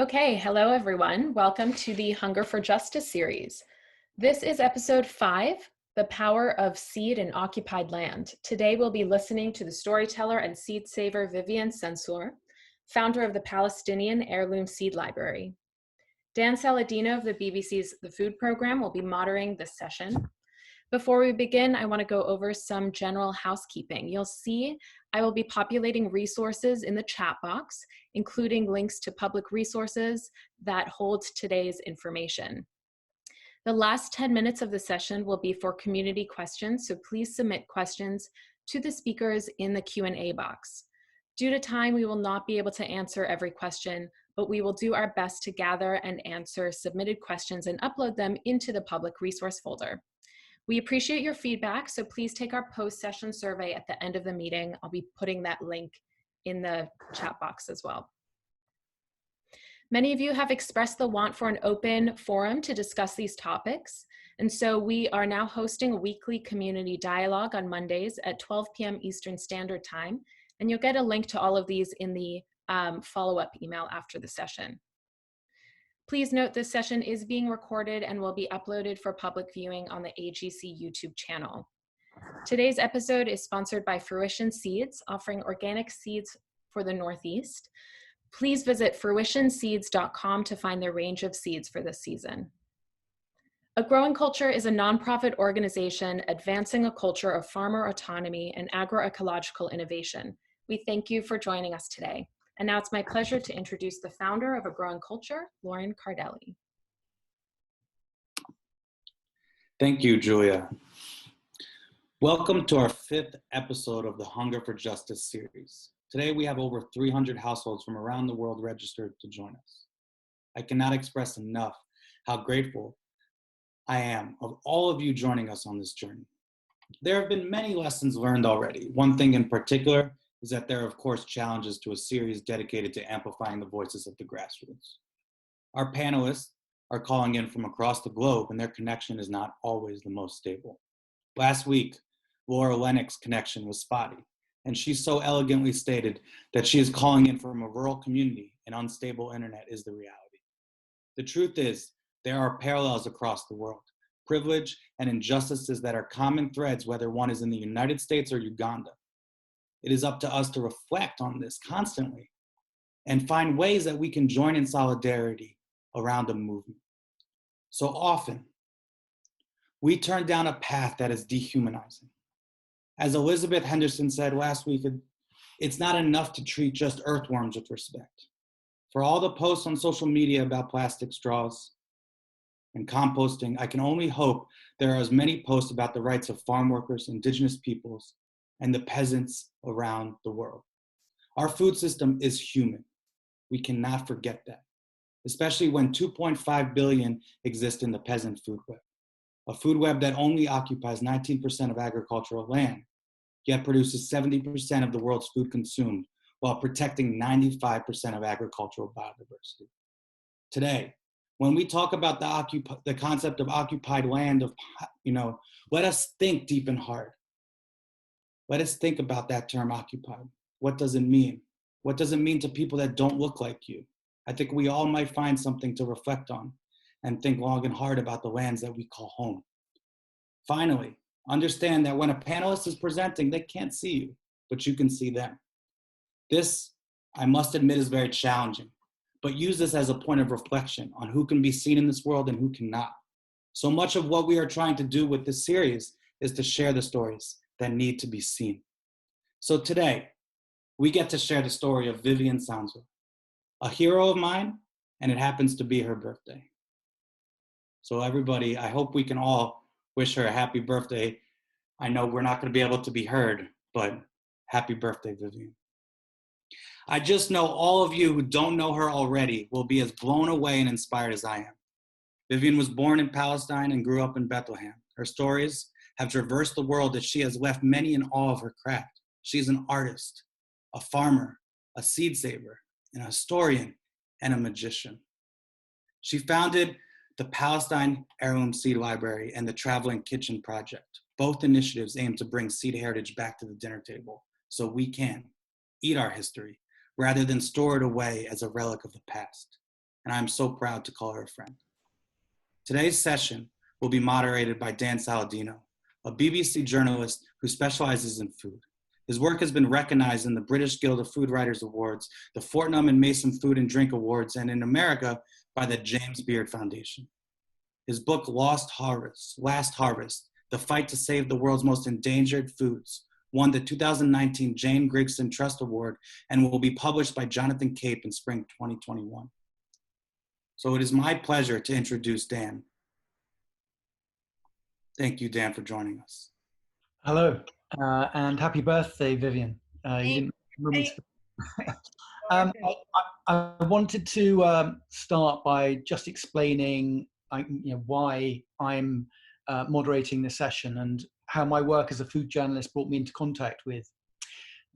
Okay, hello everyone. Welcome to the Hunger for Justice series. This is episode 5, The Power of Seed in Occupied Land. Today we'll be listening to the storyteller and seed saver Vivien Sansour, founder of the Palestinian Heirloom Seed Library. Dan Saladino of the BBC's The Food Program will be moderating this session. Before we begin, I want to go over some general housekeeping. You'll see I will be populating resources in the chat box, including links to public resources that hold today's information. The last 10 minutes of the session will be for community questions, so please submit questions to the speakers in the Q&A box. Due to time, we will not be able to answer every question, but we will do our best to gather and answer submitted questions and upload them into the public resource folder. We appreciate your feedback, so please take our post-session survey at the end of the meeting. I'll be putting that link in the chat box as well. Many of you have expressed the want for an open forum to discuss these topics, and so we are now hosting a weekly community dialogue on Mondays at 12 p.m. Eastern Standard Time, and you'll get a link to all of these in the follow-up email after the session. Please note this session is being recorded and will be uploaded for public viewing on the AGC YouTube channel. Today's episode is sponsored by Fruition Seeds, offering organic seeds for the Northeast. Please visit fruitionseeds.com to find their range of seeds for this season. A Growing Culture is a nonprofit organization advancing a culture of farmer autonomy and agroecological innovation. We thank you for joining us today. And now it's my pleasure to introduce the founder of A Growing Culture, Lauren Cardelli. Thank you, Julia. Welcome to our 5th episode of the Hunger for Justice series. Today we have over 300 households from around the world registered to join us. I cannot express enough how grateful I am of all of you joining us on this journey. There have been many lessons learned already. One thing in particular is that there are, of course, challenges to a series dedicated to amplifying the voices of the grassroots. Our panelists are calling in from across the globe, and their connection is not always the most stable. Last week, Laura Lennox's connection was spotty, and she so elegantly stated that she is calling in from a rural community and unstable internet is the reality. The truth is, there are parallels across the world, privilege and injustices that are common threads, whether one is in the United States or Uganda. It is up to us to reflect on this constantly and find ways that we can join in solidarity around a movement. So often, we turn down a path that is dehumanizing. As Elizabeth Henderson said last week, it's not enough to treat just earthworms with respect. For all the posts on social media about plastic straws and composting, I can only hope there are as many posts about the rights of farm workers, indigenous peoples, and the peasants around the world. Our food system is human. We cannot forget that, especially when 2.5 billion exist in the peasant food web, a food web that only occupies 19% of agricultural land, yet produces 70% of the world's food consumed while protecting 95% of agricultural biodiversity. Today, when we talk about the concept of occupied land, let us think deep and hard. Let us think about that term occupied. What does it mean? What does it mean to people that don't look like you? I think we all might find something to reflect on and think long and hard about the lands that we call home. Finally, understand that when a panelist is presenting, they can't see you, but you can see them. This, I must admit, is very challenging, but use this as a point of reflection on who can be seen in this world and who cannot. So much of what we are trying to do with this series is to share the stories that need to be seen. So today, we get to share the story of Vivien Sansour, a hero of mine, and it happens to be her birthday. So everybody, I hope we can all wish her a happy birthday. I know we're not gonna be able to be heard, but happy birthday, Vivien. I just know all of you who don't know her already will be as blown away and inspired as I am. Vivien was born in Palestine and grew up in Bethlehem. Her stories have traversed the world as she has left many in awe of her craft. She's an artist, a farmer, a seed saver, an historian, and a magician. She founded the Palestine Heirloom Seed Library and the Traveling Kitchen Project. Both initiatives aim to bring seed heritage back to the dinner table so we can eat our history rather than store it away as a relic of the past. and I'm so proud to call her a friend. Today's session will be moderated by Dan Saladino, a BBC journalist who specializes in food. His work has been recognized in the British Guild of Food Writers Awards, the Fortnum and Mason Food and Drink Awards, and in America by the James Beard Foundation. His book, Last Harvest, The Fight to Save the World's Most Endangered Foods, won the 2019 Jane Grigson Trust Award and will be published by Jonathan Cape in spring 2021. So it is my pleasure to introduce Dan. Thank you, Dan, for joining us. Hello, and happy birthday, Vivien. You didn't remember me I wanted to start by just explaining why I'm moderating this session and how my work as a food journalist brought me into contact with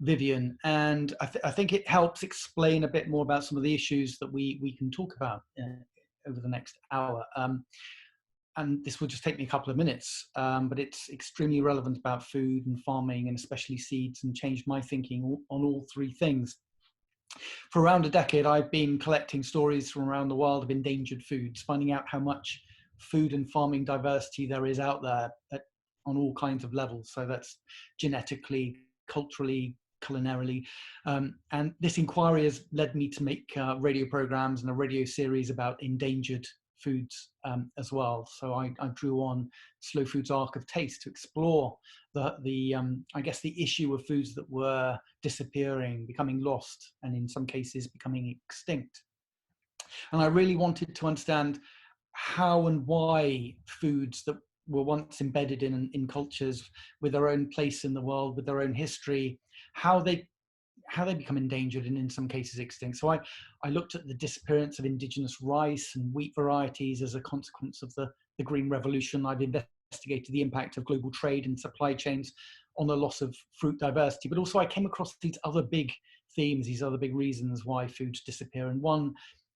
Vivien. And I think it helps explain a bit more about some of the issues that we can talk about over the next hour. And this will just take me a couple of minutes, but it's extremely relevant about food and farming, and especially seeds, and changed my thinking on all three things. For around a decade, I've been collecting stories from around the world of endangered foods, finding out how much food and farming diversity there is out there on all kinds of levels. So that's genetically, culturally, culinarily. And this inquiry has led me to make radio programs and a radio series about endangered foods as well. So I drew on Slow Food's Arc of Taste to explore I guess the issue of foods that were disappearing, becoming lost, and in some cases becoming extinct. And I really wanted to understand how and why foods that were once embedded in cultures with their own place in the world, with their own history, how they become endangered and in some cases extinct. So I looked at the disappearance of indigenous rice and wheat varieties as a consequence of the Green Revolution. I've investigated the impact of global trade and supply chains on the loss of fruit diversity, but also I came across these other big themes, these other big reasons why foods disappear. And one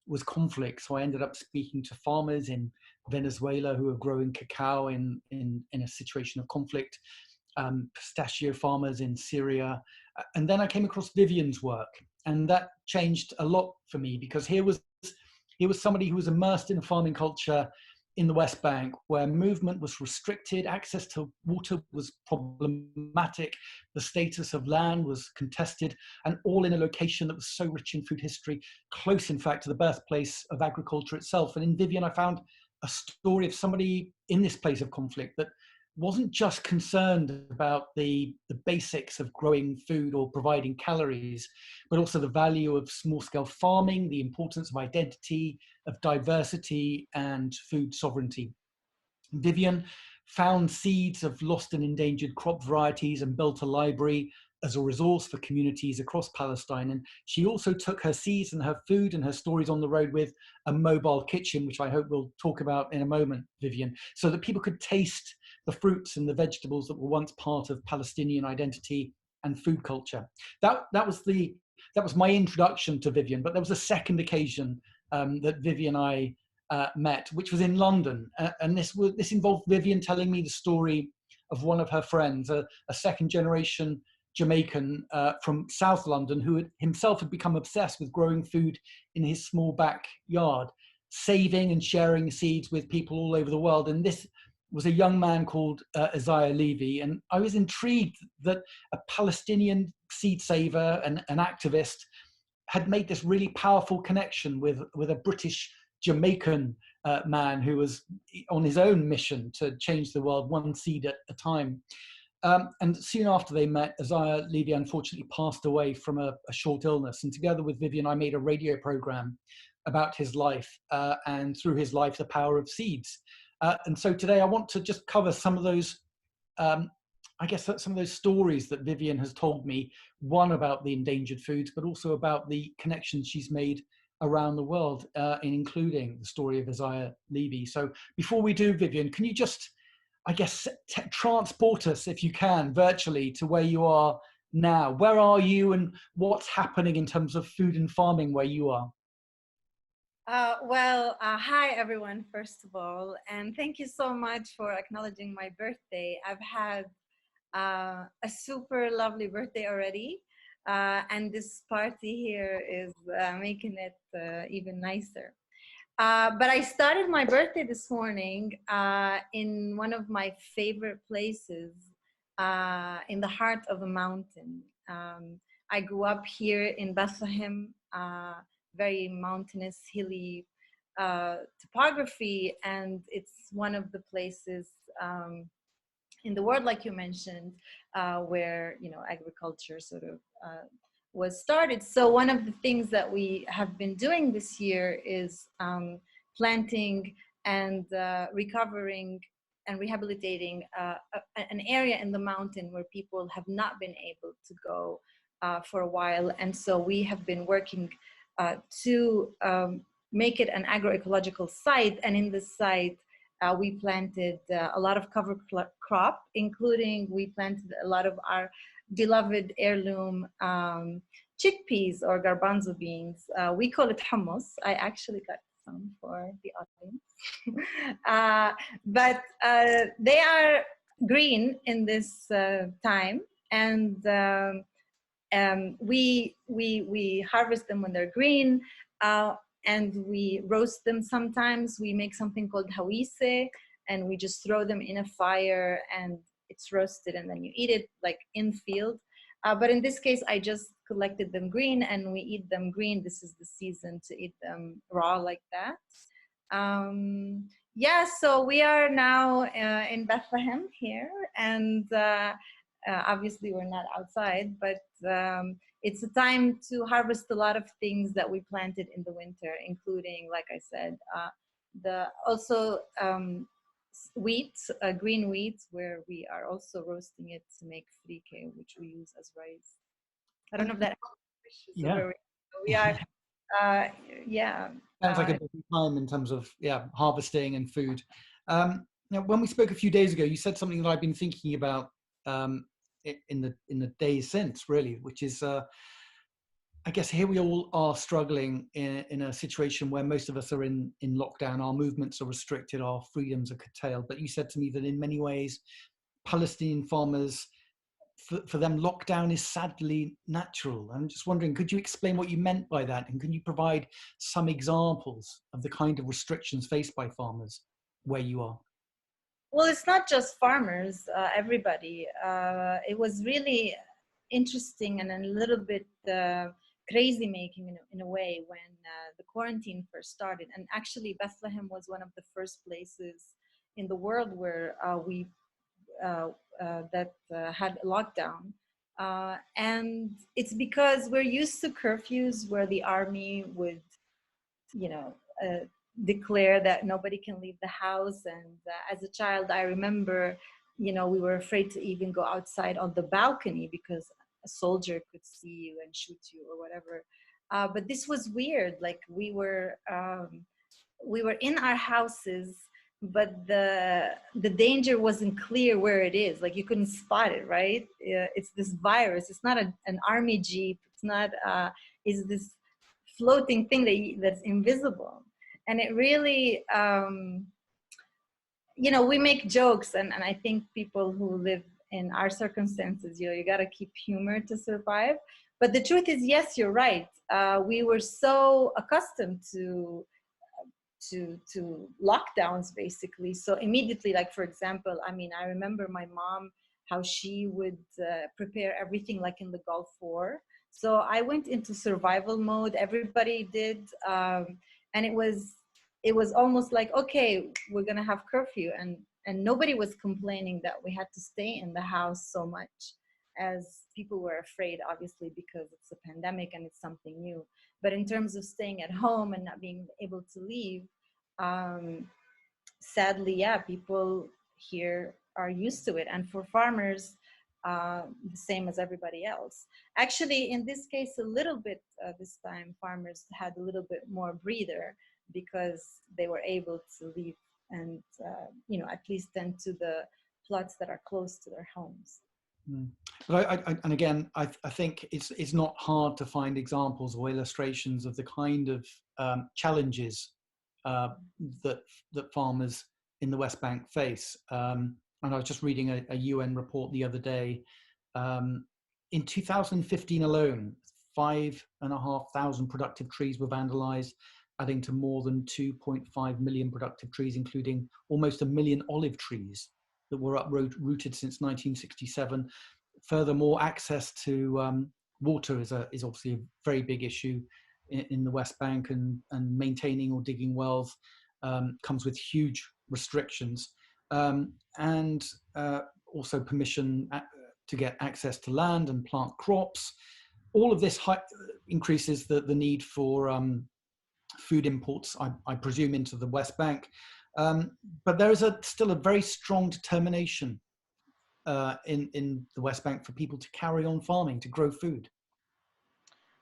was conflict. So I ended up speaking to farmers in Venezuela who are growing cacao in a situation of conflict, pistachio farmers in Syria. And then I came across Vivien's work, and that changed a lot for me, because here was somebody who was immersed in a farming culture in the West Bank, where movement was restricted, access to water was problematic, the status of land was contested, and all in a location that was so rich in food history, close in fact to the birthplace of agriculture itself. And in Vivien, I found a story of somebody in this place of conflict that wasn't just concerned about the basics of growing food or providing calories, but also the value of small-scale farming, the importance of identity, of diversity, and food sovereignty. Vivien found seeds of lost and endangered crop varieties and built a library as a resource for communities across Palestine. And she also took her seeds and her food and her stories on the road with a mobile kitchen, which I hope we'll talk about in a moment, Vivien, so that people could taste the fruits and the vegetables that were once part of Palestinian identity and food culture. That was my introduction to Vivien. But there was a second occasion that Vivien and I met, which was in London, and this involved Vivien telling me the story of one of her friends, a second-generation Jamaican from South London, who himself had become obsessed with growing food in his small backyard, saving and sharing seeds with people all over the world. And this was a young man called Isaiah Levy. And I was intrigued that a Palestinian seed saver and an activist had made this really powerful connection with a British Jamaican man who was on his own mission to change the world one seed at a time. And soon after they met, Isaiah Levy unfortunately passed away from a short illness. And together with Vivien, I made a radio program about his life, and through his life, the power of seeds. And so today I want to just cover some of those, I guess some of those stories that Vivien has told me, one about the endangered foods, but also about the connections she's made around the world, including the story of Isaiah Levy. So before we do, Vivien, can you just, I guess, transport us, if you can, virtually to where you are now? Where are you and what's happening in terms of food and farming where you are? Hi everyone, first of all, and thank you so much for acknowledging my birthday. I've had a super lovely birthday already, and this party here is making it even nicer. But I started my birthday this morning in one of my favorite places in the heart of a mountain. I grew up here in Bethlehem, very mountainous, hilly topography, and it's one of the places in the world, like you mentioned, where agriculture sort of was started. So one of the things that we have been doing this year is planting and recovering and rehabilitating an area in the mountain where people have not been able to go for a while. And so we have been working to make it an agroecological site. And in this site, we planted a lot of cover crop, including we planted a lot of our beloved heirloom chickpeas or garbanzo beans. We call it hummus. I actually got some for the audience. But they are green in this time, and we harvest them when they're green, and we roast them sometimes. We make something called hawise, and we just throw them in a fire and it's roasted, and then you eat it like in field. But in this case, I just collected them green and we eat them green. This is the season to eat them raw like that. Yeah, so we are now in Bethlehem here, and obviously we're not outside, but it's a time to harvest a lot of things that we planted in the winter, including, like I said, wheat, green wheat, where we are also roasting it to make frike, which we use as rice. I don't know if that helps. Yeah. We are, yeah. Sounds like a busy time in terms of harvesting and food. Now, when we spoke a few days ago, you said something that I've been thinking about in the days since, really, which is, I guess here we all are struggling in a situation where most of us are in lockdown. Our movements are restricted, our freedoms are curtailed. But you said to me that in many ways, Palestinian farmers, for them, lockdown is sadly natural. I'm just wondering, could you explain what you meant by that? And can you provide some examples of the kind of restrictions faced by farmers where you are? Well, it's not just farmers, everybody. It was really interesting and a little bit crazy making in a way when the quarantine first started. And actually, Bethlehem was one of the first places in the world where we had a lockdown. And it's because we're used to curfews where the army would, declare that nobody can leave the house. And as a child, I remember, we were afraid to even go outside on the balcony because a soldier could see you and shoot you or whatever. But this was weird. Like we were in our houses, but the danger wasn't clear where it is. Like you couldn't spot it, right? It's this virus. It's not an army jeep. It's not. It's this floating thing that's invisible. And it really, we make jokes, and I think people who live in our circumstances, you got to keep humor to survive. But the truth is, yes, you're right. We were so accustomed to lockdowns, basically. So immediately, like for example, I remember my mom, how she would prepare everything like in the Gulf War. So I went into survival mode. Everybody did, and it was almost like, okay, we're gonna have curfew, and nobody was complaining that we had to stay in the house so much, as people were afraid, obviously, because it's a pandemic and it's something new. But in terms of staying at home and not being able to leave, sadly, yeah, people here are used to it. And for farmers, the same as everybody else. Actually, in this case, a little bit this time, farmers had a little bit more breather because they were able to leave and, at least tend to the plots that are close to their homes. But and again, I think it's not hard to find examples or illustrations of the kind of challenges that farmers in the West Bank face. And I was just reading a UN report the other day. In 2015 alone, 5,500 productive trees were vandalized. adding to more than 2.5 million productive trees, including almost 1 million olive trees that were uprooted since 1967. Furthermore, access to water is obviously a very big issue in the West Bank, and maintaining or digging wells comes with huge restrictions, and also permission to get access to land and plant crops. All of this increases the need for food imports, I presume, into the West Bank. But there is still a very strong determination in the West Bank for people to carry on farming, to grow food.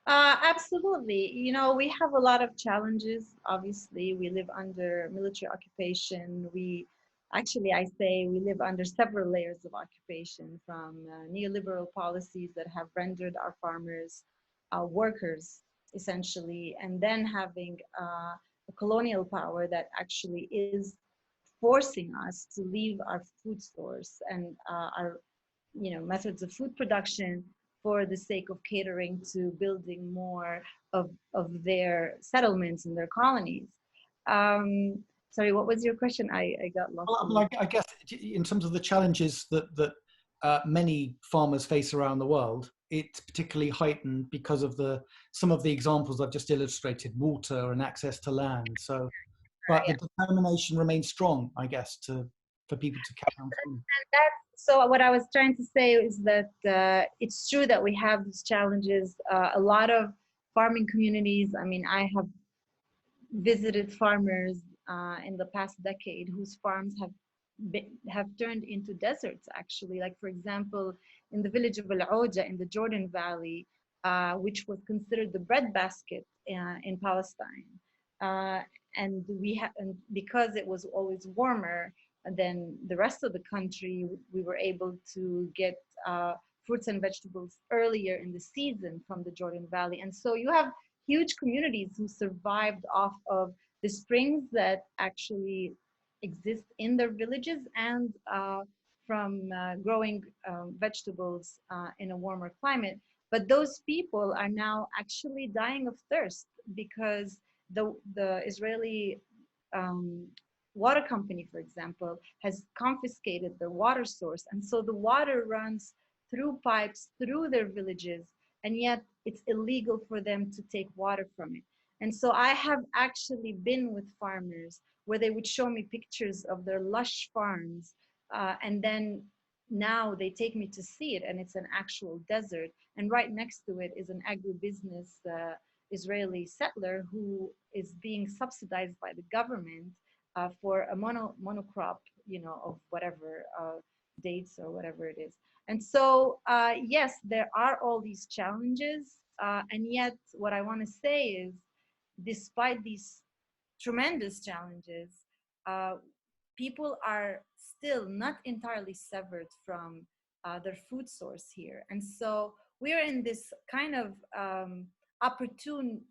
Absolutely. You know, we have a lot of challenges. Obviously, we live under military occupation. I say we live under several layers of occupation, from neoliberal policies that have rendered our farmers workers, essentially, and then having a colonial power that actually is forcing us to leave our food source and our methods of food production for the sake of catering to building more of their settlements and their colonies. Sorry, what was your question? I got lost. Well, I guess in terms of the challenges that many farmers face around the world, it's particularly heightened because of some of the examples I've just illustrated: water and access to land. So, but the determination remains strong, I guess, for people to carry on. So what I was trying to say is that it's true that we have these challenges. A lot of farming communities, I mean, I have visited farmers in the past decade whose farms have turned into deserts, actually. Like, for example, in the village of Al-Oja in the Jordan Valley, which was considered the breadbasket in Palestine. And because it was always warmer than the rest of the country, we were able to get fruits and vegetables earlier in the season from the Jordan Valley. And so you have huge communities who survived off of the springs that actually exist in their villages, and from growing vegetables in a warmer climate. But those people are now actually dying of thirst because the Israeli water company, for example, has confiscated their water source. And so the water runs through pipes through their villages, and yet it's illegal for them to take water from it. And so I have actually been with farmers where they would show me pictures of their lush farms, and then now they take me to see it, and it's an actual desert. And right next to it is an agribusiness Israeli settler who is being subsidized by the government for a monocrop, of whatever dates or whatever it is. And so, yes, there are all these challenges. And yet what I want to say is, despite these tremendous challenges, people are still not entirely severed from their food source here. And so we're in this kind of opportune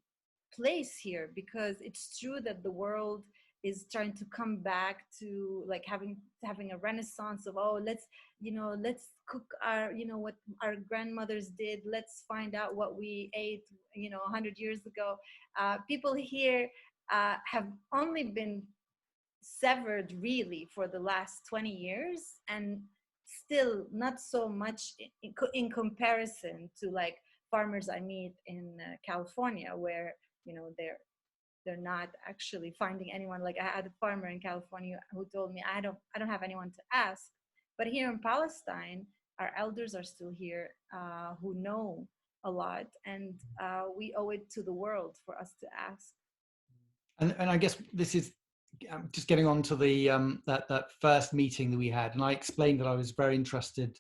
place here, because it's true that the world is trying to come back to like having a renaissance of, oh, let's cook our, what our grandmothers did. Let's find out what we ate, 100 years ago. People here have only been severed really for the last 20 years, and still not so much in comparison to like farmers I meet in California, where they're not actually finding anyone. Like, I had a farmer in California who told me, I don't have anyone to ask. But here in Palestine, our elders are still here, who know a lot, and we owe it to the world for us to ask. And I guess this is just getting on to the that first meeting that we had, and I explained that I was very interested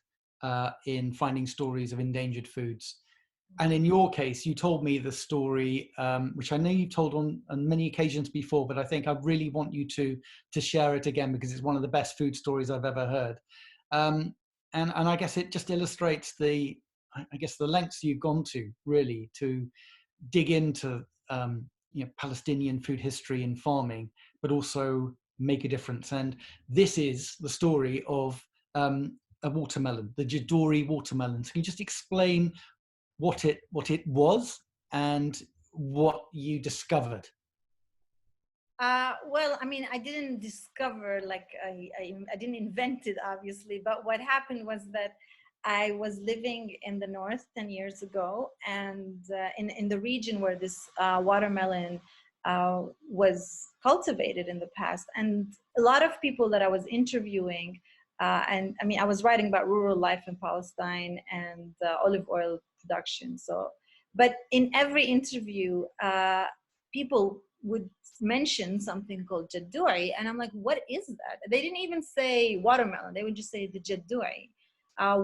in finding stories of endangered foods. And in your case, you told me the story, which I know you've told on many occasions before, but I think I really want you to share it again, because it's one of the best food stories I've ever heard. And I guess it just illustrates the lengths you've gone to, really, to dig into Palestinian food history and farming, but also make a difference. And this is the story of a watermelon, the Jadori watermelon. So can you just explain what it was and what you discovered? Well, I mean, I didn't discover, like, I didn't invent it, obviously, but what happened was that I was living in the north 10 years ago, and in the region where this watermelon was cultivated in the past. And a lot of people that I was interviewing, and I mean, I was writing about rural life in Palestine and olive oil production. So, but in every interview, people would mention something called jaddui, and I'm like, what is that? They didn't even say watermelon, they would just say the jaddui.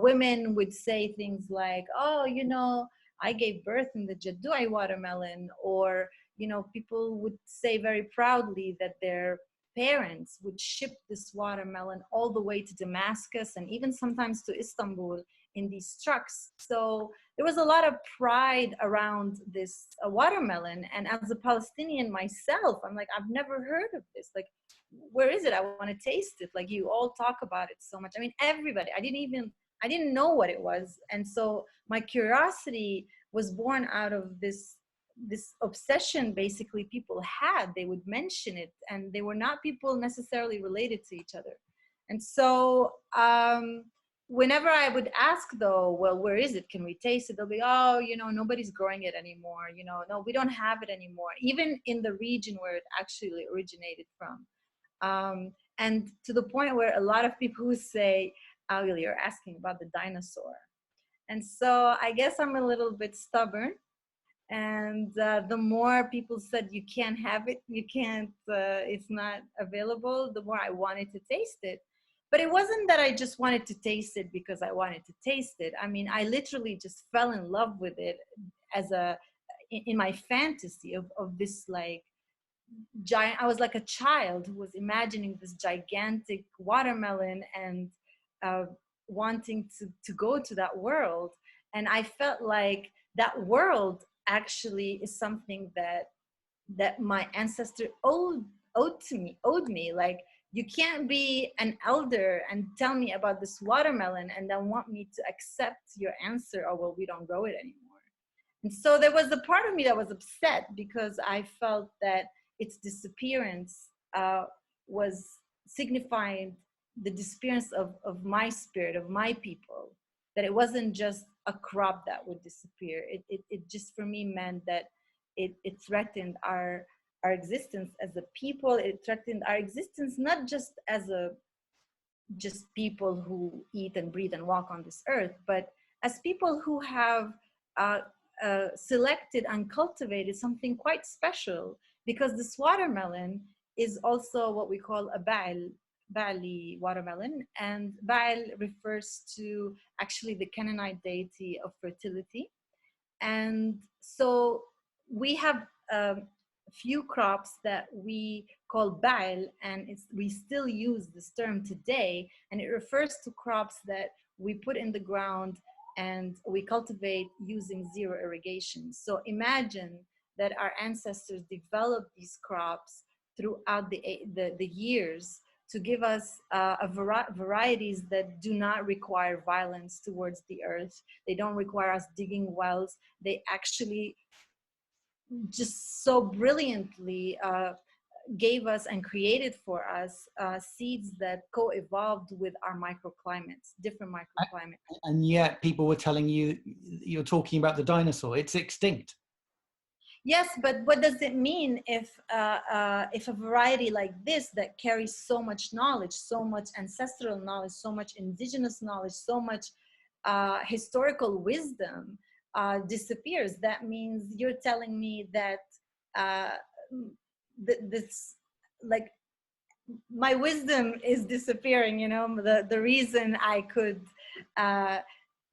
Women would say things like, oh, you know, I gave birth in the jaddui watermelon. Or, you know, people would say very proudly that their parents would ship this watermelon all the way to Damascus and even sometimes to Istanbul in these trucks. So there was a lot of pride around this watermelon. And as a Palestinian myself, I'm like, I've never heard of this. Like, where is it? I want to taste it. Like, you all talk about it so much. I mean, everybody, I didn't know what it was. And so my curiosity was born out of this obsession basically people had. They would mention it, and they were not people necessarily related to each other. And so whenever I would ask, though, well, where is it? Can we taste it? They'll be, oh, you know, nobody's growing it anymore. You know, no, we don't have it anymore, even in the region where it actually originated from. And to the point where a lot of people who say, oh, you're asking about the dinosaur. And so I guess I'm a little bit stubborn. And the more people said, you can't have it, you can't, it's not available, the more I wanted to taste it. But it wasn't that I just wanted to taste it because I wanted to taste it. I mean, I literally just fell in love with it as in my fantasy of this, like, giant. I was like a child who was imagining this gigantic watermelon and uh, wanting to go to that world. And I felt like that world actually is something that my ancestor owed me. Like, you can't be an elder and tell me about this watermelon and then want me to accept your answer, oh, well, we don't grow it anymore. And so there was a part of me that was upset because I felt that its disappearance was signifying the disappearance of my spirit, of my people, that it wasn't just a crop that would disappear. It just, for me, meant that it threatened our existence as a people. It threatened our existence not just as just people who eat and breathe and walk on this earth, but as people who have selected and cultivated something quite special, because this watermelon is also what we call a Ba'ali watermelon, and Ba'al refers to actually the Canaanite deity of fertility. And so we have a few crops that we call Ba'al, and we still use this term today, and it refers to crops that we put in the ground and we cultivate using zero irrigation. So imagine that our ancestors developed these crops throughout the years to give us varieties that do not require violence towards the earth. They don't require us digging wells. They actually just so brilliantly gave us and created for us seeds that co-evolved with our microclimates, different microclimates. And yet people were telling you, you're talking about the dinosaur, it's extinct. Yes, but what does it mean if a variety like this that carries so much knowledge, so much ancestral knowledge, so much indigenous knowledge, so much historical wisdom disappears? That means you're telling me that this, like, my wisdom is disappearing, you know, the reason I could,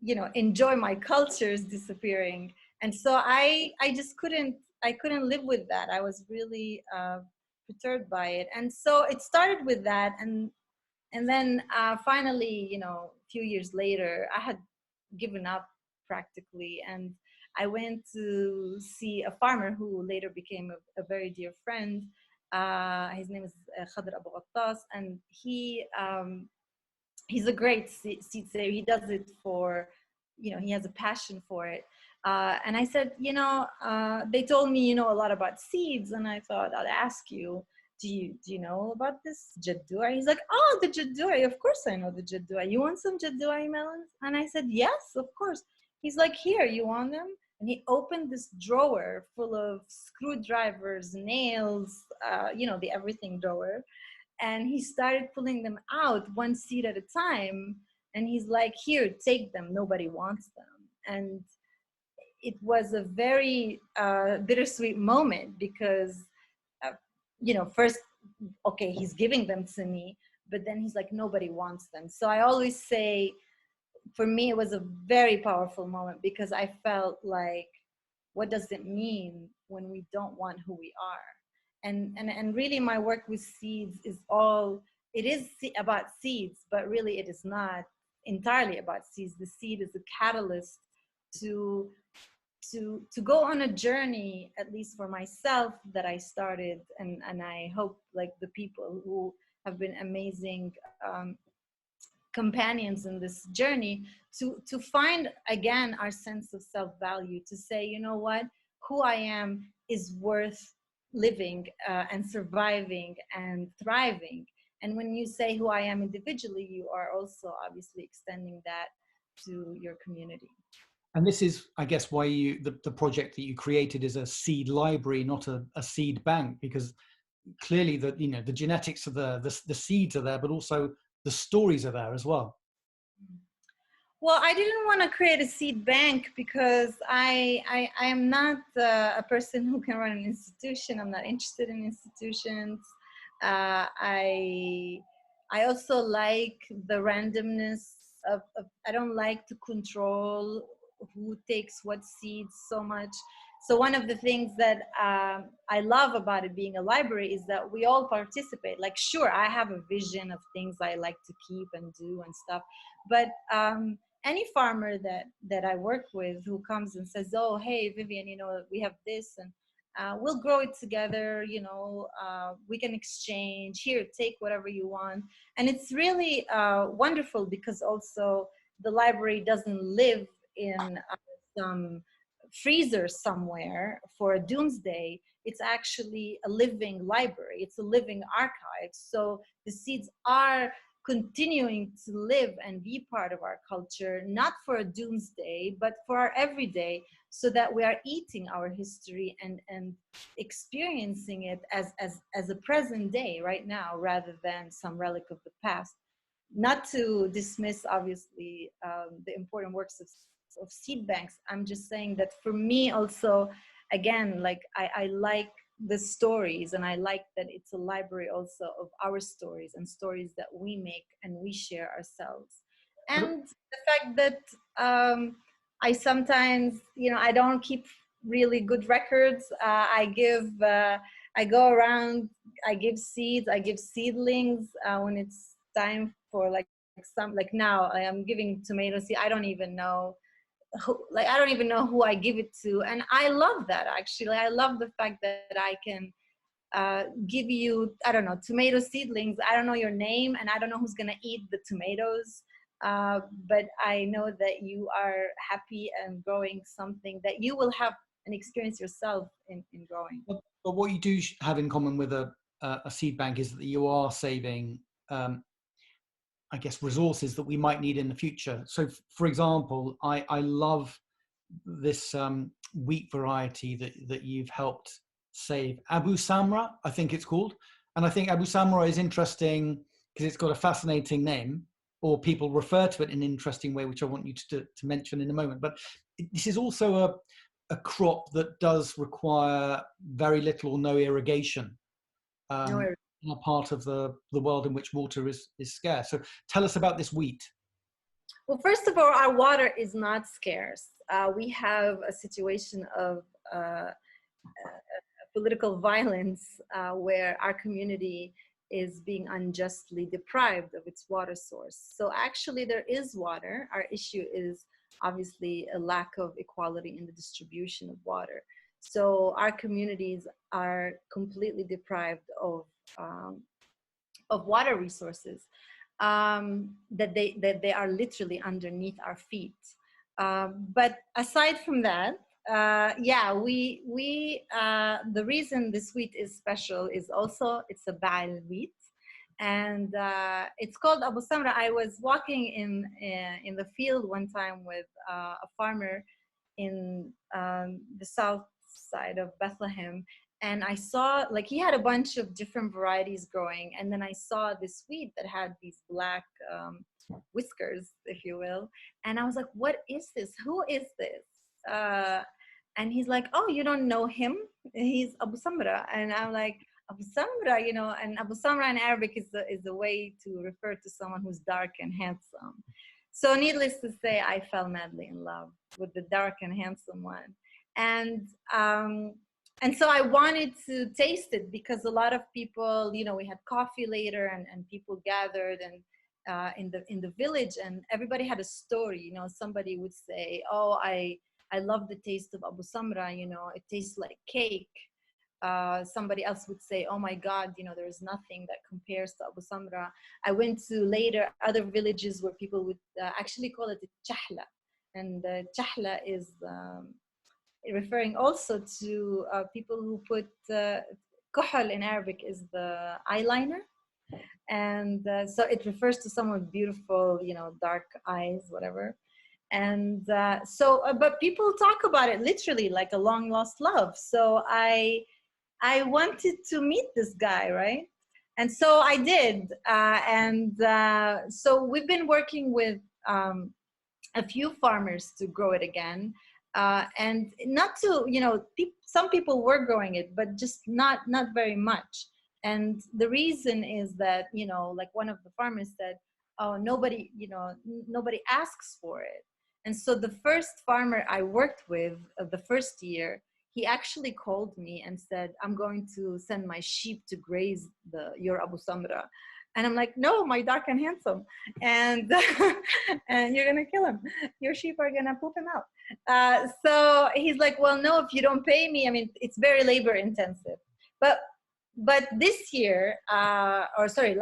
you know, enjoy my culture is disappearing. And so I just couldn't live with that. I was really perturbed by it. And so it started with that. And then finally, you know, a few years later, I had given up practically. And I went to see a farmer who later became a very dear friend. His name is Khadr Abu Ghattas, and he's a great seed saver. He does it for, you know, he has a passion for it. And I said, you know, they told me you know a lot about seeds, and I thought I'd ask you. do you know about this jaddua? He's like, oh, the jaddua. Of course I know the jaddua. You want some jaddua melons? And I said, yes, of course. He's like, here, you want them? And he opened this drawer full of screwdrivers, nails, the everything drawer. And he started pulling them out one seed at a time. And he's like, here, take them. Nobody wants them. And it was a very bittersweet moment because, first, okay, he's giving them to me, but then he's like, nobody wants them. So I always say, for me, it was a very powerful moment because I felt like, what does it mean when we don't want who we are? And really my work with seeds it is about seeds, but really it is not entirely about seeds. The seed is a catalyst to go on a journey, at least for myself, that I started, and I hope like the people who have been amazing companions in this journey to find again our sense of self-value, to say, you know what, who I am is worth living and surviving and thriving. And when you say who I am individually, you are also obviously extending that to your community. And this is, I guess, why the project that you created is a seed library, not a seed bank, because clearly the genetics of the seeds are there, but also the stories are there as well. Well, I didn't want to create a seed bank because I am not a person who can run an institution. I'm not interested in institutions. I also like the randomness of I don't like to control who takes what seeds so much. So one of the things that I love about it being a library is that we all participate. Like, sure, I have a vision of things I like to keep and do and stuff, but any farmer that I work with who comes and says, oh, hey, Vivien, we have this, and we'll grow it together, we can exchange, here, take whatever you want. And it's really wonderful because also the library doesn't live in some freezer somewhere for a doomsday. It's actually a living library. It's a living archive. So the seeds are continuing to live and be part of our culture, not for a doomsday, but for our everyday, so that we are eating our history and experiencing it as a present day right now, rather than some relic of the past. Not to dismiss, obviously, the important works of seed banks. I'm just saying that for me also, again, like I like the stories, and I like that it's a library also of our stories and stories that we make and we share ourselves. And the fact that I sometimes, I don't keep really good records. I go around, I give seeds, I give seedlings when it's time for like now I am giving tomato seed. I don't even know who I give it to. And I love that, actually. I love the fact that I can give you, I don't know, tomato seedlings. I don't know your name, and I don't know who's going to eat the tomatoes. But I know that you are happy and growing something that you will have an experience yourself in growing. But what you do have in common with a seed bank is that you are saving I guess, resources that we might need in the future. So, for example, I love this wheat variety that you've helped save, Abu Samra, I think it's called. And I think Abu Samra is interesting because it's got a fascinating name, or people refer to it in an interesting way, which I want you to mention in a moment. But this is also a crop that does require very little or no irrigation. In a part of the world in which water is scarce. So tell us about this wheat. Well, first of all, our water is not scarce. We have a situation of political violence where our community is being unjustly deprived of its water source. So actually there is water. Our issue is obviously a lack of equality in the distribution of water. So our communities are completely deprived of water resources that they are literally underneath our feet. But aside from that, yeah, the reason this wheat is special is also it's a ba'al wheat, and it's called Abu Samra. I was walking in the field one time with a farmer in the south side of Bethlehem, and I saw like he had a bunch of different varieties growing, and then I saw this wheat that had these black whiskers, if you will, and I was like, "What is this? Who is this?" And he's like, "Oh, you don't know him? He's Abu Samra." And I'm like, "Abu Samra, you know?" And Abu Samra in Arabic is a way to refer to someone who's dark and handsome. So needless to say, I fell madly in love with the dark and handsome one. And so I wanted to taste it because a lot of people, you know, we had coffee later, and people gathered and in the village, and everybody had a story. You know, somebody would say, "Oh, I love the taste of Abu Samra, you know, it tastes like cake." Somebody else would say, "Oh my God, you know, there's nothing that compares to Abu Samra." I went to later other villages where people would actually call it chahla. And chahla is referring also to people who put kuhl in Arabic is the eyeliner. And so it refers to someone with beautiful, you know, dark eyes, whatever. And but people talk about it literally like a long lost love. So I wanted to meet this guy, right? And so I did. So we've been working with a few farmers to grow it again. And not to, you know, some people were growing it, but just not very much. And the reason is that, you know, like one of the farmers said, "Oh, nobody, you know, nobody asks for it." And so the first farmer I worked with the first year, he actually called me and said, "I'm going to send my sheep to graze your Abu Samra." And I'm like, "No, my dark and handsome. And, and you're going to kill him. Your sheep are going to poop him out." So he's like, "Well, no, if you don't pay me, I mean, it's very labor intensive." But this year,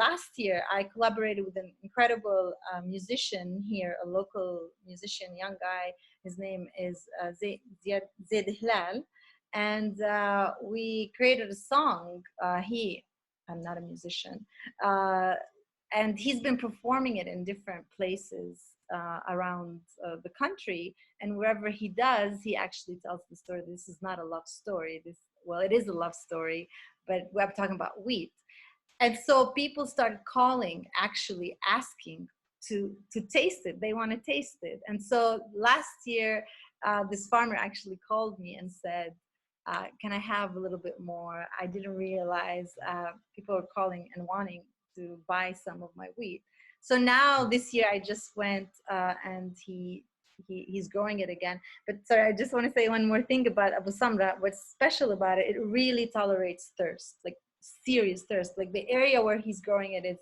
last year, I collaborated with an incredible musician here, a local musician, young guy. His name is Zaid Hilal. And we created a song. I'm not a musician. And he's been performing it in different places around the country. And wherever he does, he actually tells the story. This is not a love story. Well, it is a love story, but we're talking about wheat. And so people started calling, actually asking to taste it. They want to taste it. And so last year, this farmer actually called me and said, "Can I have a little bit more? I didn't realize people are calling and wanting to buy some of my wheat." So now this year I just went and he's growing it again. But sorry, I just want to say one more thing about Abu Samra. What's special about it, it really tolerates thirst, like serious thirst. Like the area where he's growing it is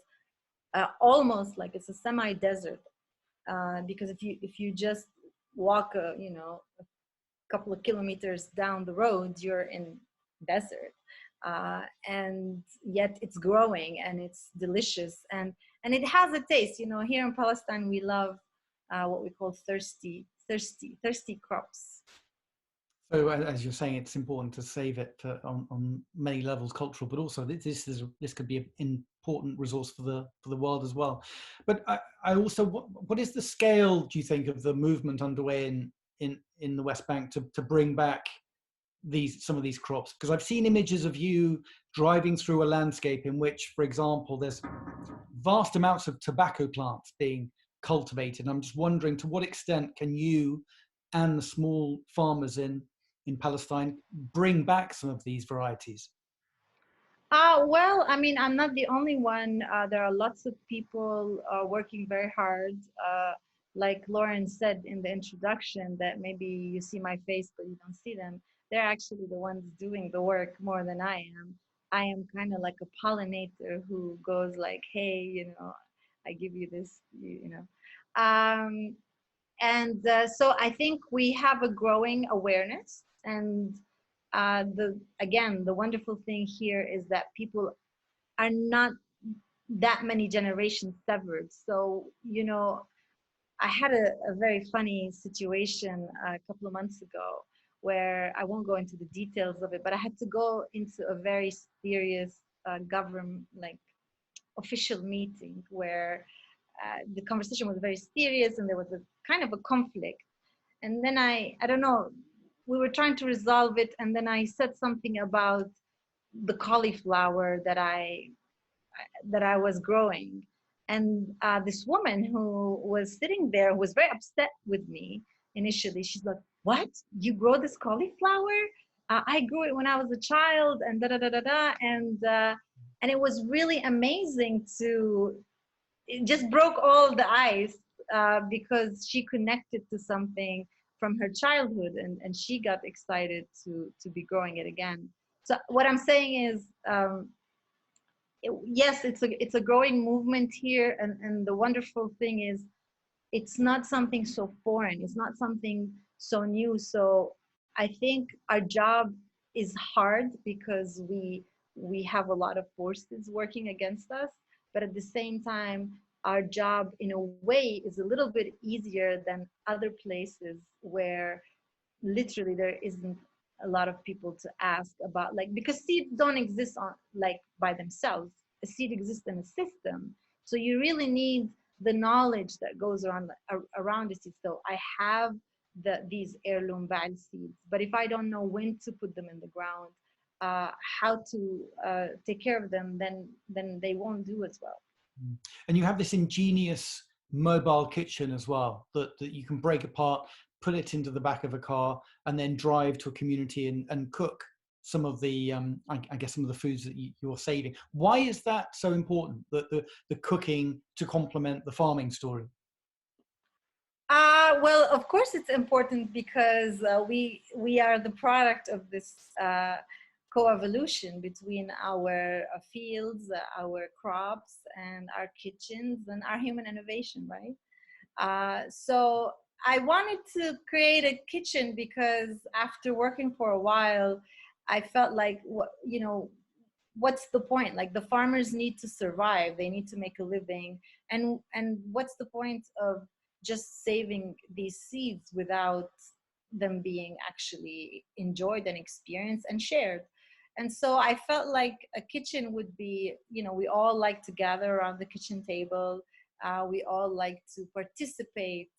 almost like it's a semi-desert. Because if you just walk a couple of kilometers down the road, you're in desert. And yet it's growing and it's delicious, and it has a taste. You know, here in Palestine we love what we call thirsty crops. So as you're saying, it's important to save it on many levels, cultural, but also this could be an important resource for the world as well. But I also, what is the scale, do you think, of the movement underway in the West Bank to bring back some of these crops? Because I've seen images of you driving through a landscape in which, for example, there's vast amounts of tobacco plants being cultivated. I'm just wondering, to what extent can you and the small farmers in Palestine bring back some of these varieties? Well, I mean, I'm not the only one. There are lots of people working very hard. Like Lauren said in the introduction, that maybe you see my face, but you don't see them. They're actually the ones doing the work more than I am. I am kind of like a pollinator who goes like, "Hey, you know, I give you this, you know." So I think we have a growing awareness, and the wonderful thing here is that people are not that many generations severed. So, you know, I had a very funny situation a couple of months ago where I won't go into the details of it, but I had to go into a very serious government, like official meeting where the conversation was very serious and there was a kind of a conflict. And then I don't know, we were trying to resolve it. And then I said something about the cauliflower that I was growing. And this woman who was sitting there was very upset with me initially. She's like, "What? You grow this cauliflower? I grew it when I was a child," and da da da da da. And it was really amazing to, it just broke all the ice because she connected to something from her childhood, and she got excited to be growing it again. So what I'm saying is, yes, it's a growing movement here, and the wonderful thing is, it's not something so foreign. It's not something so new. So I think our job is hard because we have a lot of forces working against us, but at the same time, our job in a way is a little bit easier than other places where literally there isn't a lot of people to ask about, like, because seeds don't exist on, like, by themselves. A seed exists in a system, so you really need the knowledge that goes around the seed. So I have these heirloom bag seeds, but if I don't know when to put them in the ground, how to take care of them, then they won't do as well. And you have this ingenious mobile kitchen as well that you can break apart, put it into the back of a car, and then drive to a community and cook some of the, I guess, some of the foods that you're saving. Why is that so important, that the cooking to complement the farming story? Well, of course it's important because we are the product of this co-evolution between our fields, our crops, and our kitchens, and our human innovation, right? So I wanted to create a kitchen because after working for a while, I felt like, what's the point? Like, the farmers need to survive, they need to make a living, and what's the point of just saving these seeds without them being actually enjoyed and experienced and shared? And so I felt like a kitchen would be, we all like to gather around the kitchen table. We all like to participate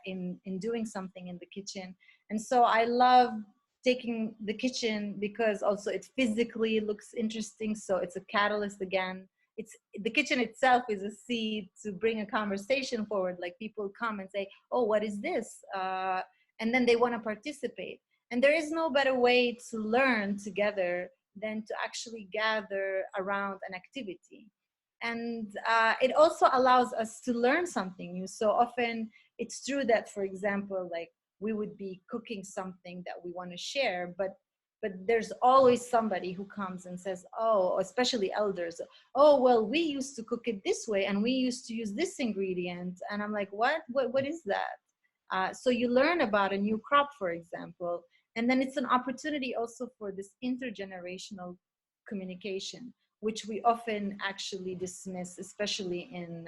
in doing something in the kitchen. And so I love taking the kitchen because also it physically looks interesting. So it's a catalyst again. It's the kitchen itself is a seed to bring a conversation forward. Like, people come and say, "Oh, what is this?" And then they want to participate. And there is no better way to learn together than to actually gather around an activity. And it also allows us to learn something new. So often it's true that, for example, like, we would be cooking something that we want to share, but there's always somebody who comes and says, "Oh," especially elders, "Oh, well, we used to cook it this way, and we used to use this ingredient." And I'm like, what is that? So you learn about a new crop, for example, and then it's an opportunity also for this intergenerational communication, which we often actually dismiss, especially in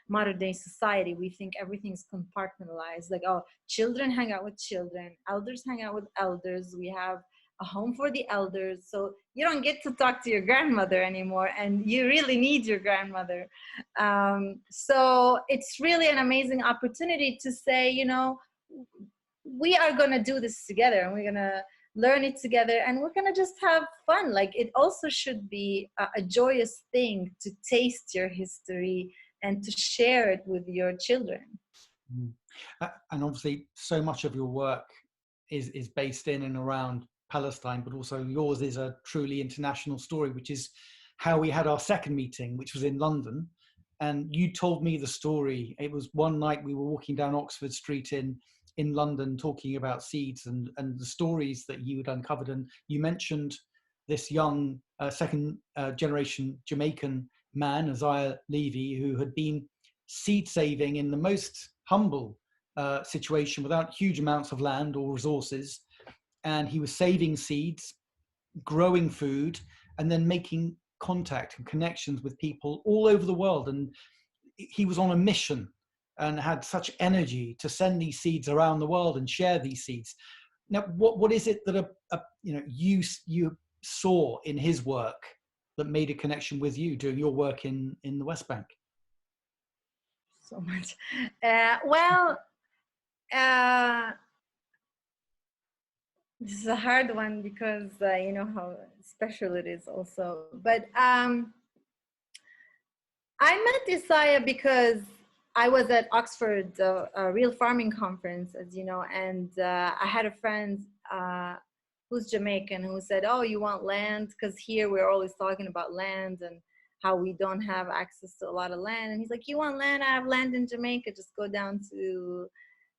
modern day society. We think everything's compartmentalized, like, oh, children hang out with children, elders hang out with elders, we have a home for the elders, so you don't get to talk to your grandmother anymore, and you really need your grandmother. So it's really an amazing opportunity to say, we are going to do this together, and we're going to learn it together, and we're going to just have fun. Like, it also should be a joyous thing to taste your history and to share it with your children. And obviously so much of your work is based in and around Palestine, but also yours is a truly international story, which is how we had our second meeting, which was in London. And you told me the story. It was one night we were walking down Oxford Street in London talking about seeds and the stories that you had uncovered. And you mentioned this young second generation Jamaican man, Isaiah Levy, who had been seed saving in the most humble situation without huge amounts of land or resources. And he was saving seeds, growing food, and then making contact and connections with people all over the world. And he was on a mission and had such energy to send these seeds around the world and share these seeds. Now, what is it that you saw in his work that made a connection with you doing your work in the West Bank? So much. Well, this is a hard one because you know how special it is also. But I met Isaiah because I was at Oxford, a real farming conference, as you know, and I had a friend who's Jamaican who said, "Oh, you want land? Because here we're always talking about land and how we don't have access to a lot of land." And he's like, "You want land? I have land in Jamaica. Just go down to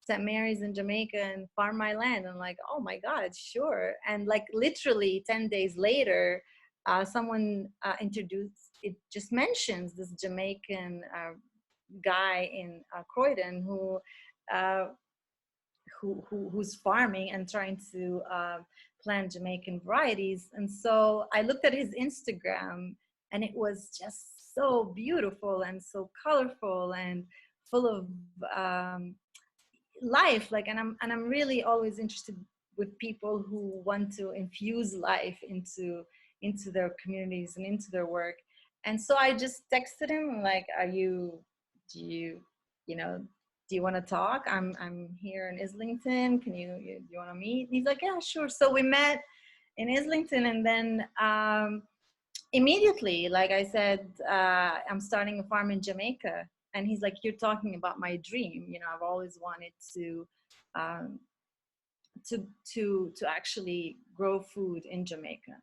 St. Mary's in Jamaica and farm my land." I'm like, "Oh my God, sure." And like literally 10 days later, someone introduced, it just mentions this Jamaican guy in Croydon who's farming and trying to plant Jamaican varieties. And so I looked at his Instagram, and it was just so beautiful and so colorful and full of life. Like, and I'm really always interested with people who want to infuse life into their communities and into their work. And so I just texted him like, do you want to talk? I'm here in Islington. Do you want to meet? He's like, yeah, sure. So we met in Islington, and then immediately, like I said, I'm starting a farm in Jamaica. And he's like, you're talking about my dream. You know, I've always wanted to actually grow food in Jamaica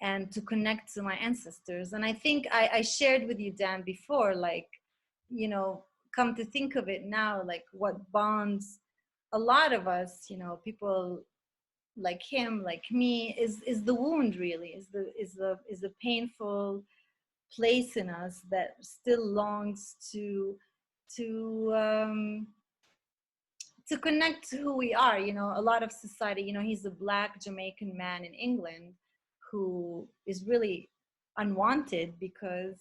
and to connect to my ancestors. And I think I shared with you, Dan, before, like, you know, come to think of it now, like what bonds a lot of us, you know, people like him, like me, is the wound, really, is the painful place in us that still longs to connect to who we are. You know, a lot of society, you know, he's a Black Jamaican man in England who is really unwanted because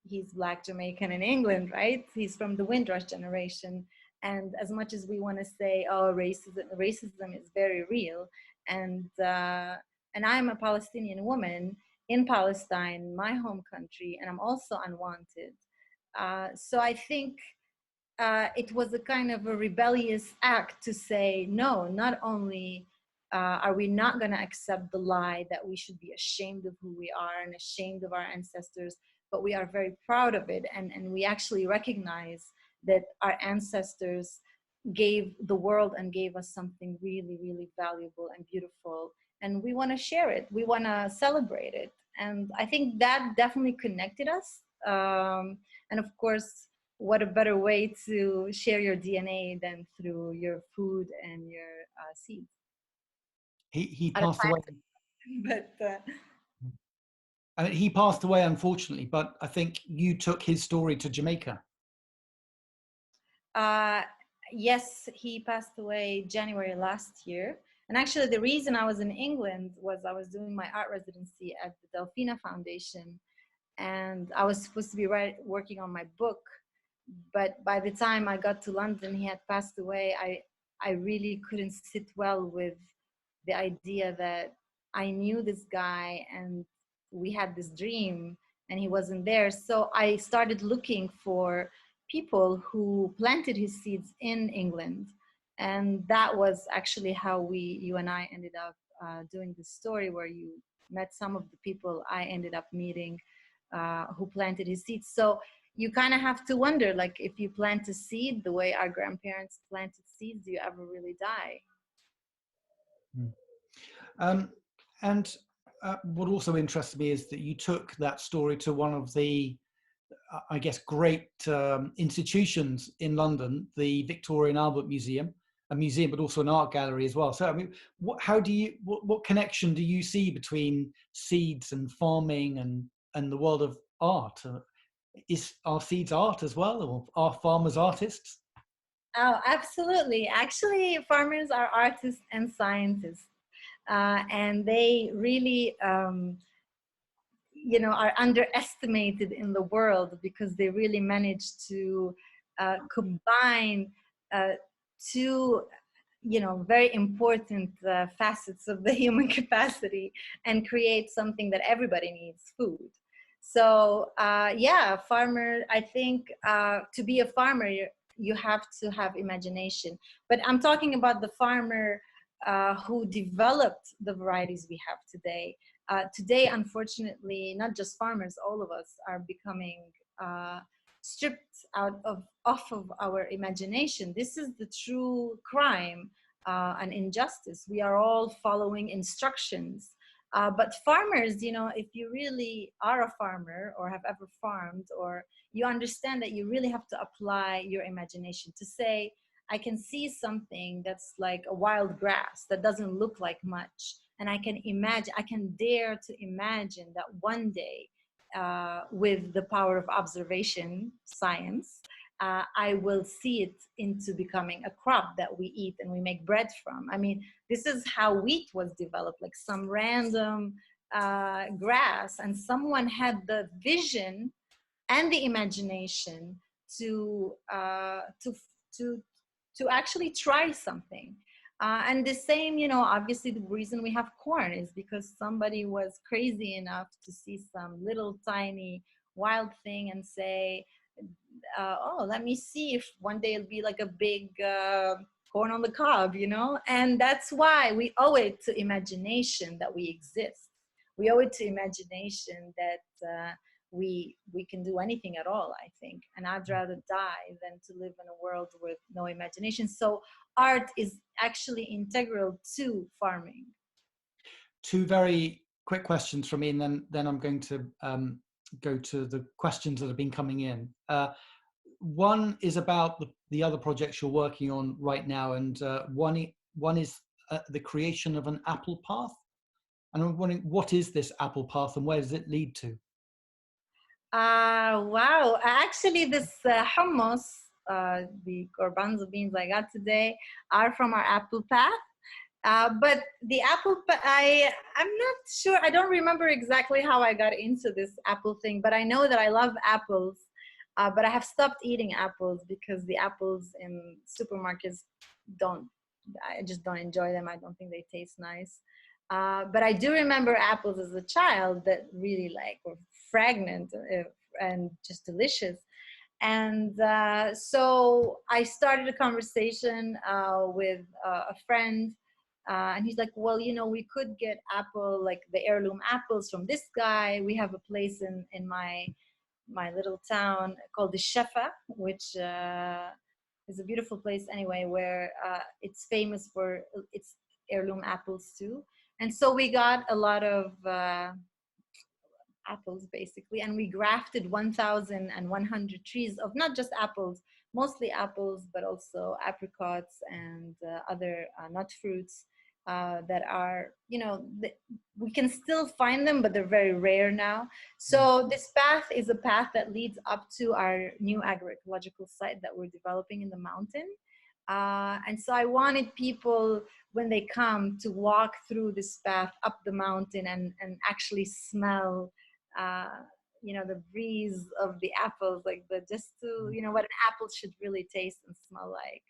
he's Black Jamaican in England, right? He's from the Windrush generation. And as much as we want to say, oh, racism is very real. And I'm a Palestinian woman in Palestine, my home country, and I'm also unwanted. So I think it was a kind of a rebellious act to say, no, not only are we not going to accept the lie that we should be ashamed of who we are and ashamed of our ancestors, but we are very proud of it. And we actually recognize that our ancestors gave the world and gave us something really, really valuable and beautiful. And we want to share it. We want to celebrate it. And I think that definitely connected us. And of course, what a better way to share your DNA than through your food and your seeds. He passed away. But I mean, he passed away, unfortunately, but I think you took his story to Jamaica. Yes, he passed away January last year. And actually, the reason I was in England was I was doing my art residency at the Delphina Foundation. And I was supposed to be working on my book. But by the time I got to London, he had passed away. I really couldn't sit well with the idea that I knew this guy and we had this dream and he wasn't there. So I started looking for people who planted his seeds in England. And that was actually how you and I ended up doing this story, where you met some of the people I ended up meeting who planted his seeds. So you kind of have to wonder, like, if you plant a seed the way our grandparents planted seeds, do you ever really die? And what also interests me is that you took that story to one of the, I guess, great institutions in London, the Victoria and Albert Museum, a museum, but also an art gallery as well. So, I mean, what connection do you see between seeds and farming and the world of art? Are seeds art as well, or are farmers artists? Oh, absolutely. Actually, farmers are artists and scientists, and they really, are underestimated in the world because they really manage to combine two very important facets of the human capacity and create something that everybody needs, food. So farmer, I think to be a farmer, you have to have imagination. But I'm talking about the farmer who developed the varieties we have today. Today, unfortunately, not just farmers, all of us are becoming stripped off of our imagination. This is the true crime and injustice. We are all following instructions. But farmers, if you really are a farmer or have ever farmed, or you understand that you really have to apply your imagination to say, I can see something that's like a wild grass that doesn't look like much. And I can dare to imagine that one day, with the power of observation, science, I will see it into becoming a crop that we eat and we make bread from. I mean, this is how wheat was developed, like some random grass, and someone had the vision and the imagination to actually try something. And the same, obviously the reason we have corn is because somebody was crazy enough to see some little tiny wild thing and say, oh, let me see if one day it'll be like a big corn on the cob, And that's why we owe it to imagination that we exist. We owe it to imagination that we can do anything at all, I think. And I'd rather die than to live in a world with no imagination. So art is actually integral to farming. Two very quick questions from me, and then I'm going to go to the questions that have been coming in. One is about the other projects you're working on right now, and one is the creation of an apple path. And I'm wondering, what is this apple path and where does it lead to? Wow. Actually, this hummus, the garbanzo beans I got today, are from our apple path. But the apple, I'm not sure. I don't remember exactly how I got into this apple thing, but I know that I love apples. But I have stopped eating apples because the apples in supermarkets I just don't enjoy them. I don't think they taste nice. But I do remember apples as a child that really were fragrant and just delicious. And so I started a conversation with a friend, and he's like, well, we could get the heirloom apples from this guy. We have a place in my little town called the Shefa, which is a beautiful place anyway, where it's famous for its heirloom apples too. And so we got a lot of apples basically, and we grafted 1,100 trees of not just apples, mostly apples, but also apricots and other nut fruits that are, we can still find them, but they're very rare now. So this path is a path that leads up to our new agroecological site that we're developing in the mountain. And so I wanted people, when they come, to walk through this path up the mountain and actually smell the breeze of the apples, just to, what an apple should really taste and smell like.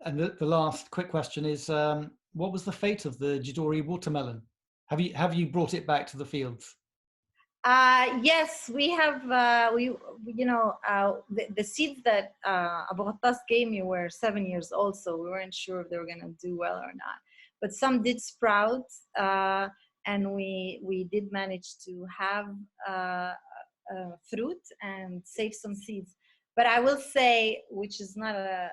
And the last quick question is, what was the fate of the Jidori watermelon? Have you brought it back to the fields? Yes, we have. The seeds that Abu Ghattas gave me were 7 years old, so we weren't sure if they were going to do well or not. But some did sprout, and we did manage to have fruit and save some seeds. But I will say, which is not a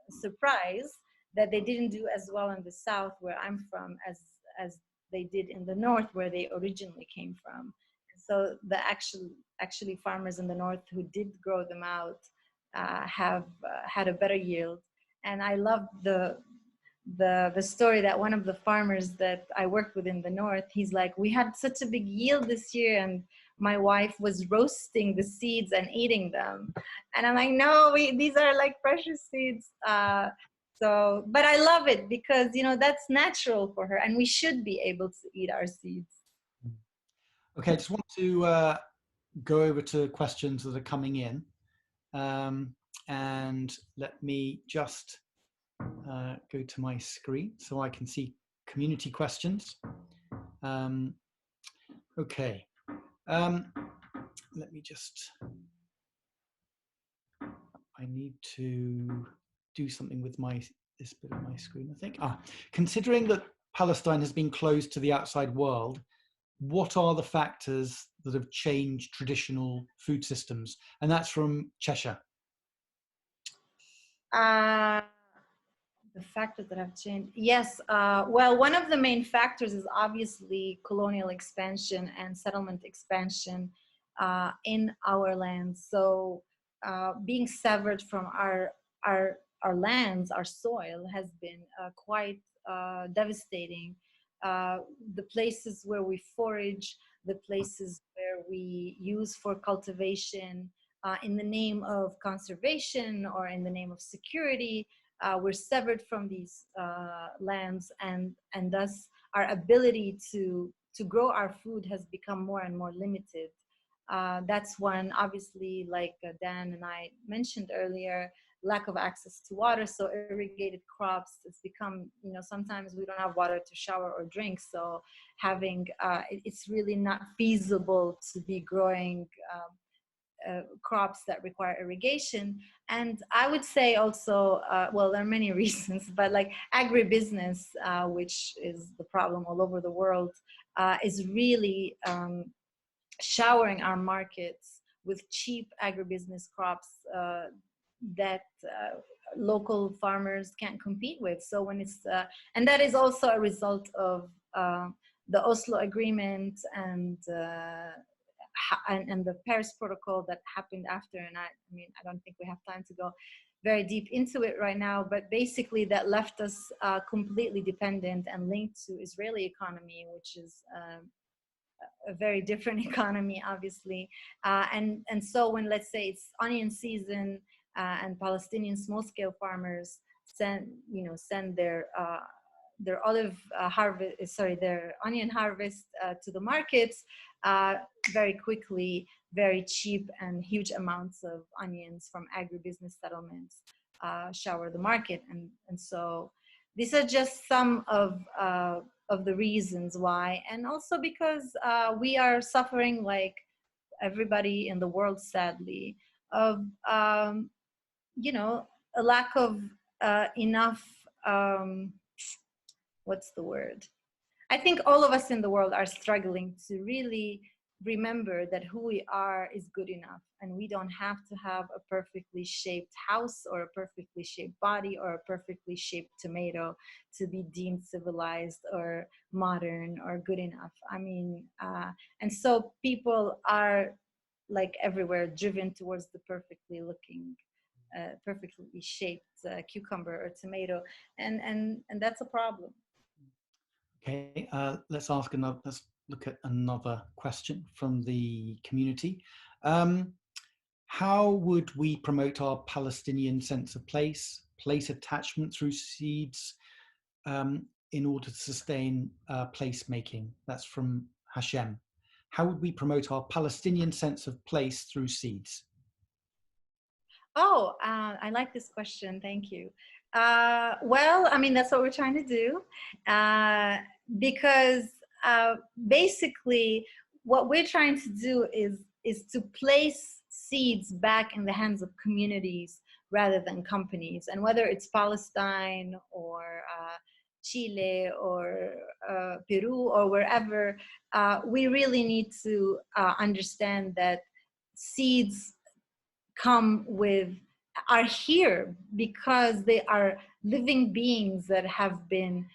surprise, that they didn't do as well in the south, where I'm from, as they did in the north, where they originally came from. So the actually farmers in the north who did grow them out have had a better yield. And I love the story that one of the farmers that I worked with in the north, he's like, we had such a big yield this year, and my wife was roasting the seeds and eating them. And I'm like, no, these are like precious seeds. But I love it because, that's natural for her, and we should be able to eat our seeds. Okay, I just want to go over to questions that are coming in. And let me just go to my screen so I can see community questions. Okay. Let me just, I need to do something with this bit of my screen, I think. Considering that Palestine has been closed to the outside world, what are the factors that have changed traditional food systems? And that's from Cheshire. The factors that have changed. Yes. Well, one of the main factors is obviously colonial expansion and settlement expansion in our lands. So being severed from our lands, our soil, has been quite devastating. The places where we forage, the places where we use for cultivation in the name of conservation or in the name of security, we're severed from these lands, and thus our ability to grow our food has become more and more limited. That's one, obviously, like Dan and I mentioned earlier, lack of access to water. So irrigated crops, it's become, sometimes we don't have water to shower or drink. So having, it's really not feasible to be growing crops that require irrigation. And I would say also, well, there are many reasons, but like agribusiness, which is the problem all over the world, is really showering our markets with cheap agribusiness crops that local farmers can't compete with. So when it's, and that is also a result of the Oslo Agreement and the Paris Protocol that happened after. And I mean, I don't think we have time to go very deep into it right now, but basically that left us completely dependent and linked to Israeli economy, which is a very different economy, obviously. And so when, let's say, it's onion season and Palestinian small-scale farmers send their olive harvest, their onion harvest to the markets, very quickly, very cheap and huge amounts of onions from agribusiness settlements shower the market. And so these are just some of the reasons why. And also because we are suffering, like everybody in the world, sadly, of, a lack of enough, what's the word? I think all of us in the world are struggling to really remember that who we are is good enough, and we don't have to have a perfectly shaped house or a perfectly shaped body or a perfectly shaped tomato to be deemed civilized or modern or good enough. I mean, and so people are, like everywhere, driven towards the perfectly looking, perfectly shaped cucumber or tomato, and that's a problem. Okay, let's look at another question from the community. How would we promote our Palestinian sense of place attachment through seeds in order to sustain placemaking? That's from Hashem. How would we promote our Palestinian sense of place through seeds? Oh, I like this question. Thank you. Well, I mean, that's what we're trying to do, because basically what we're trying to do is to place seeds back in the hands of communities rather than companies. And whether it's Palestine or Chile or Peru or wherever, we really need to understand that seeds are here because they are living beings that have been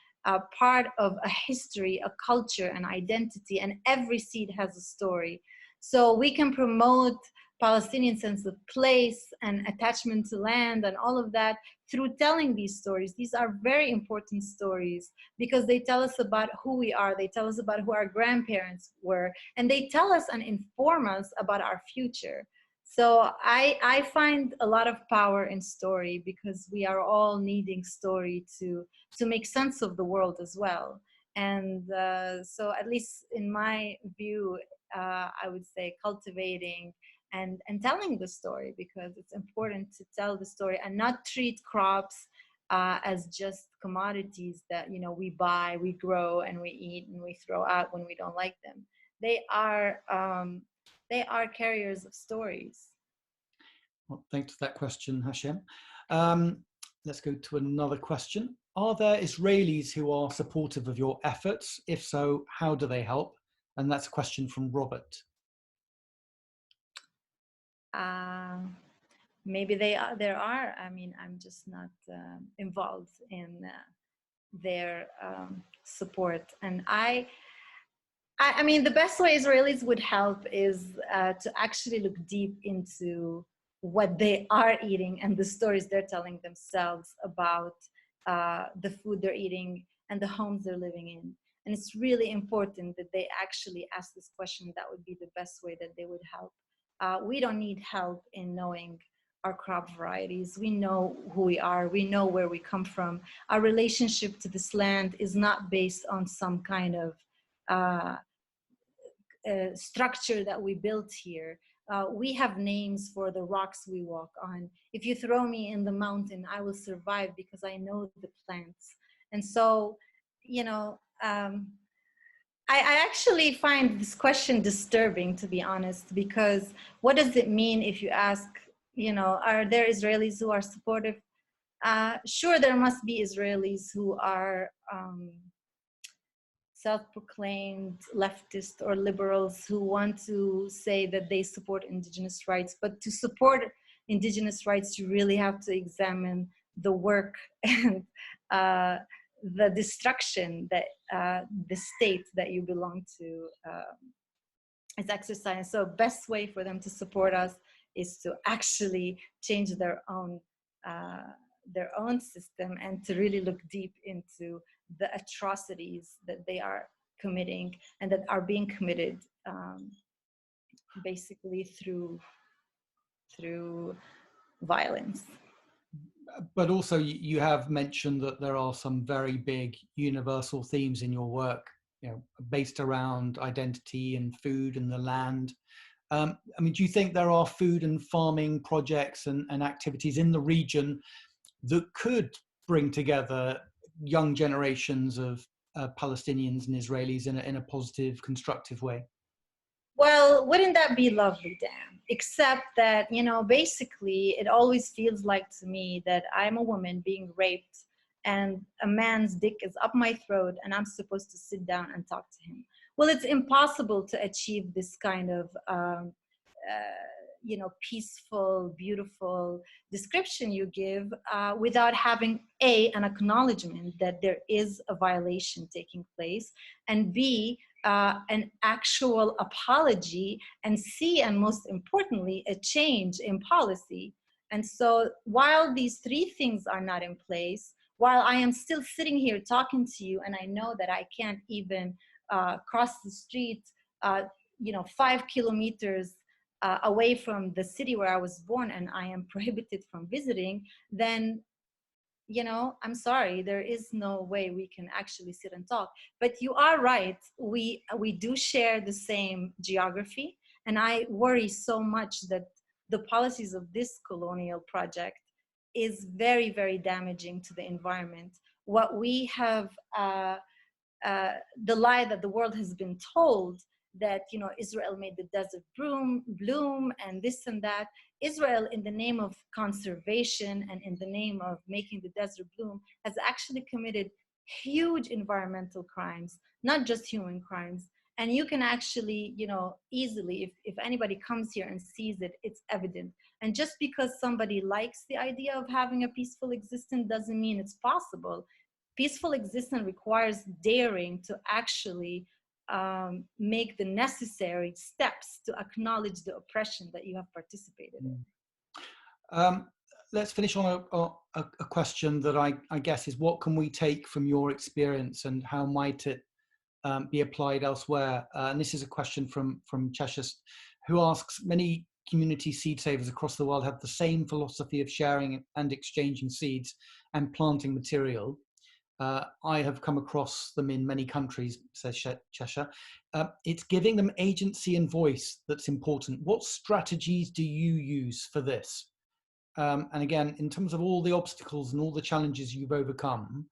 part of a history, a culture, an identity, and every seed has a story. So we can promote Palestinian sense of place and attachment to land and all of that through telling these stories. These are very important stories because they tell us about who we are, they tell us about who our grandparents were, and they tell us and inform us about our future. So I find a lot of power in story because we are all needing story to make sense of the world as well. And so at least in my view, I would say cultivating and telling the story, because it's important to tell the story and not treat crops as just commodities that, you know, we buy, we grow, and we eat, and we throw out when we don't like them. They are carriers of stories. Well, thanks for that question, Hashem. Let's go to another question. Are there Israelis who are supportive of your efforts? If so, how do they help? And that's a question from Robert. Maybe there are. I mean, I'm just not involved in their support. And I mean, the best way Israelis would help is to actually look deep into what they are eating and the stories they're telling themselves about the food they're eating and the homes they're living in. And it's really important that they actually ask this question. That would be the best way that they would help. We don't need help in knowing our crop varieties. We know who we are. We know where we come from. Our relationship to this land is not based on some kind of structure that we built here. We have names for the rocks we walk on. If you throw me in the mountain, I will survive because I know the plants. And so, you know, I actually find this question disturbing, to be honest, because what does it mean if you ask, you know, are there Israelis who are supportive? Sure, there must be Israelis who are self-proclaimed leftist or liberals who want to say that they support indigenous rights. But to support indigenous rights, you really have to examine the work and the destruction that the state that you belong to is exercising. So best way for them to support us is to actually change their own system and to really look deep into the atrocities that they are committing and that are being committed basically through violence. But also you have mentioned that there are some very big universal themes in your work, you know, based around identity and food and the land. I mean, do you think there are food and farming projects and activities in the region that could bring together young generations of Palestinians and Israelis in a positive, constructive way? Well, wouldn't that be lovely, Dan? Except that, you know, basically it always feels like to me that I'm a woman being raped and a man's dick is up my throat and I'm supposed to sit down and talk to him. Well, it's impossible to achieve this kind of, you know, peaceful, beautiful description you give without having an acknowledgement that there is a violation taking place, and B, an actual apology, and C, and most importantly, a change in policy. And so while these three things are not in place, while I am still sitting here talking to you and I know that I can't even cross the street, you know, 5 kilometers away from the city where I was born, and I am prohibited from visiting, then, you know, I'm sorry, there is no way we can actually sit and talk. But you are right, we do share the same geography, and I worry so much that the policies of this colonial project is very, very damaging to the environment. What we have, the lie that the world has been told, that, you know, Israel made the desert bloom and this and that. Israel, in the name of conservation and in the name of making the desert bloom, has actually committed huge environmental crimes, not just human crimes. And you can actually, you know, easily, if anybody comes here and sees it, it's evident. And just because somebody likes the idea of having a peaceful existence doesn't mean it's possible. Peaceful existence requires daring to actually make the necessary steps to acknowledge the oppression that you have participated in. Let's finish on a question that I guess is, what can we take from your experience and how might it be applied elsewhere? And this is a question from Cheshire, who asks, many community seed savers across the world have the same philosophy of sharing and exchanging seeds and planting material. I have come across them in many countries, says Cheshire. It's giving them agency and voice that's important. What strategies do you use for this? and again, in terms of all the obstacles and all the challenges you've overcome,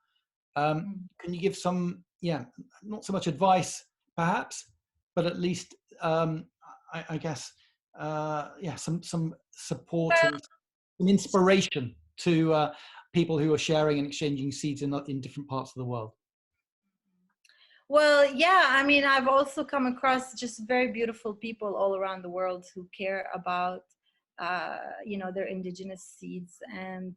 can you give some, not so much advice perhaps, but at least, I guess, some support and some inspiration to people who are sharing and exchanging seeds in different parts of the world? Well, yeah, I mean, I've also come across just very beautiful people all around the world who care about, their indigenous seeds and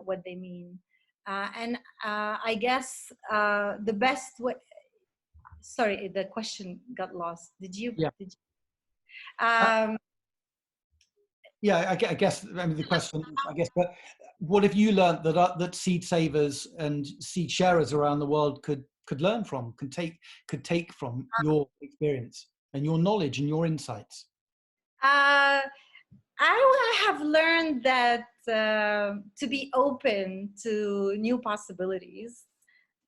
what they mean. I guess the best way, sorry, the question got lost. Did you? Yeah. Did you I guess, I mean, the question, I guess, but what have you learned that seed savers and seed sharers around the world could learn from, could take from your experience and your knowledge and your insights? I have learned that to be open to new possibilities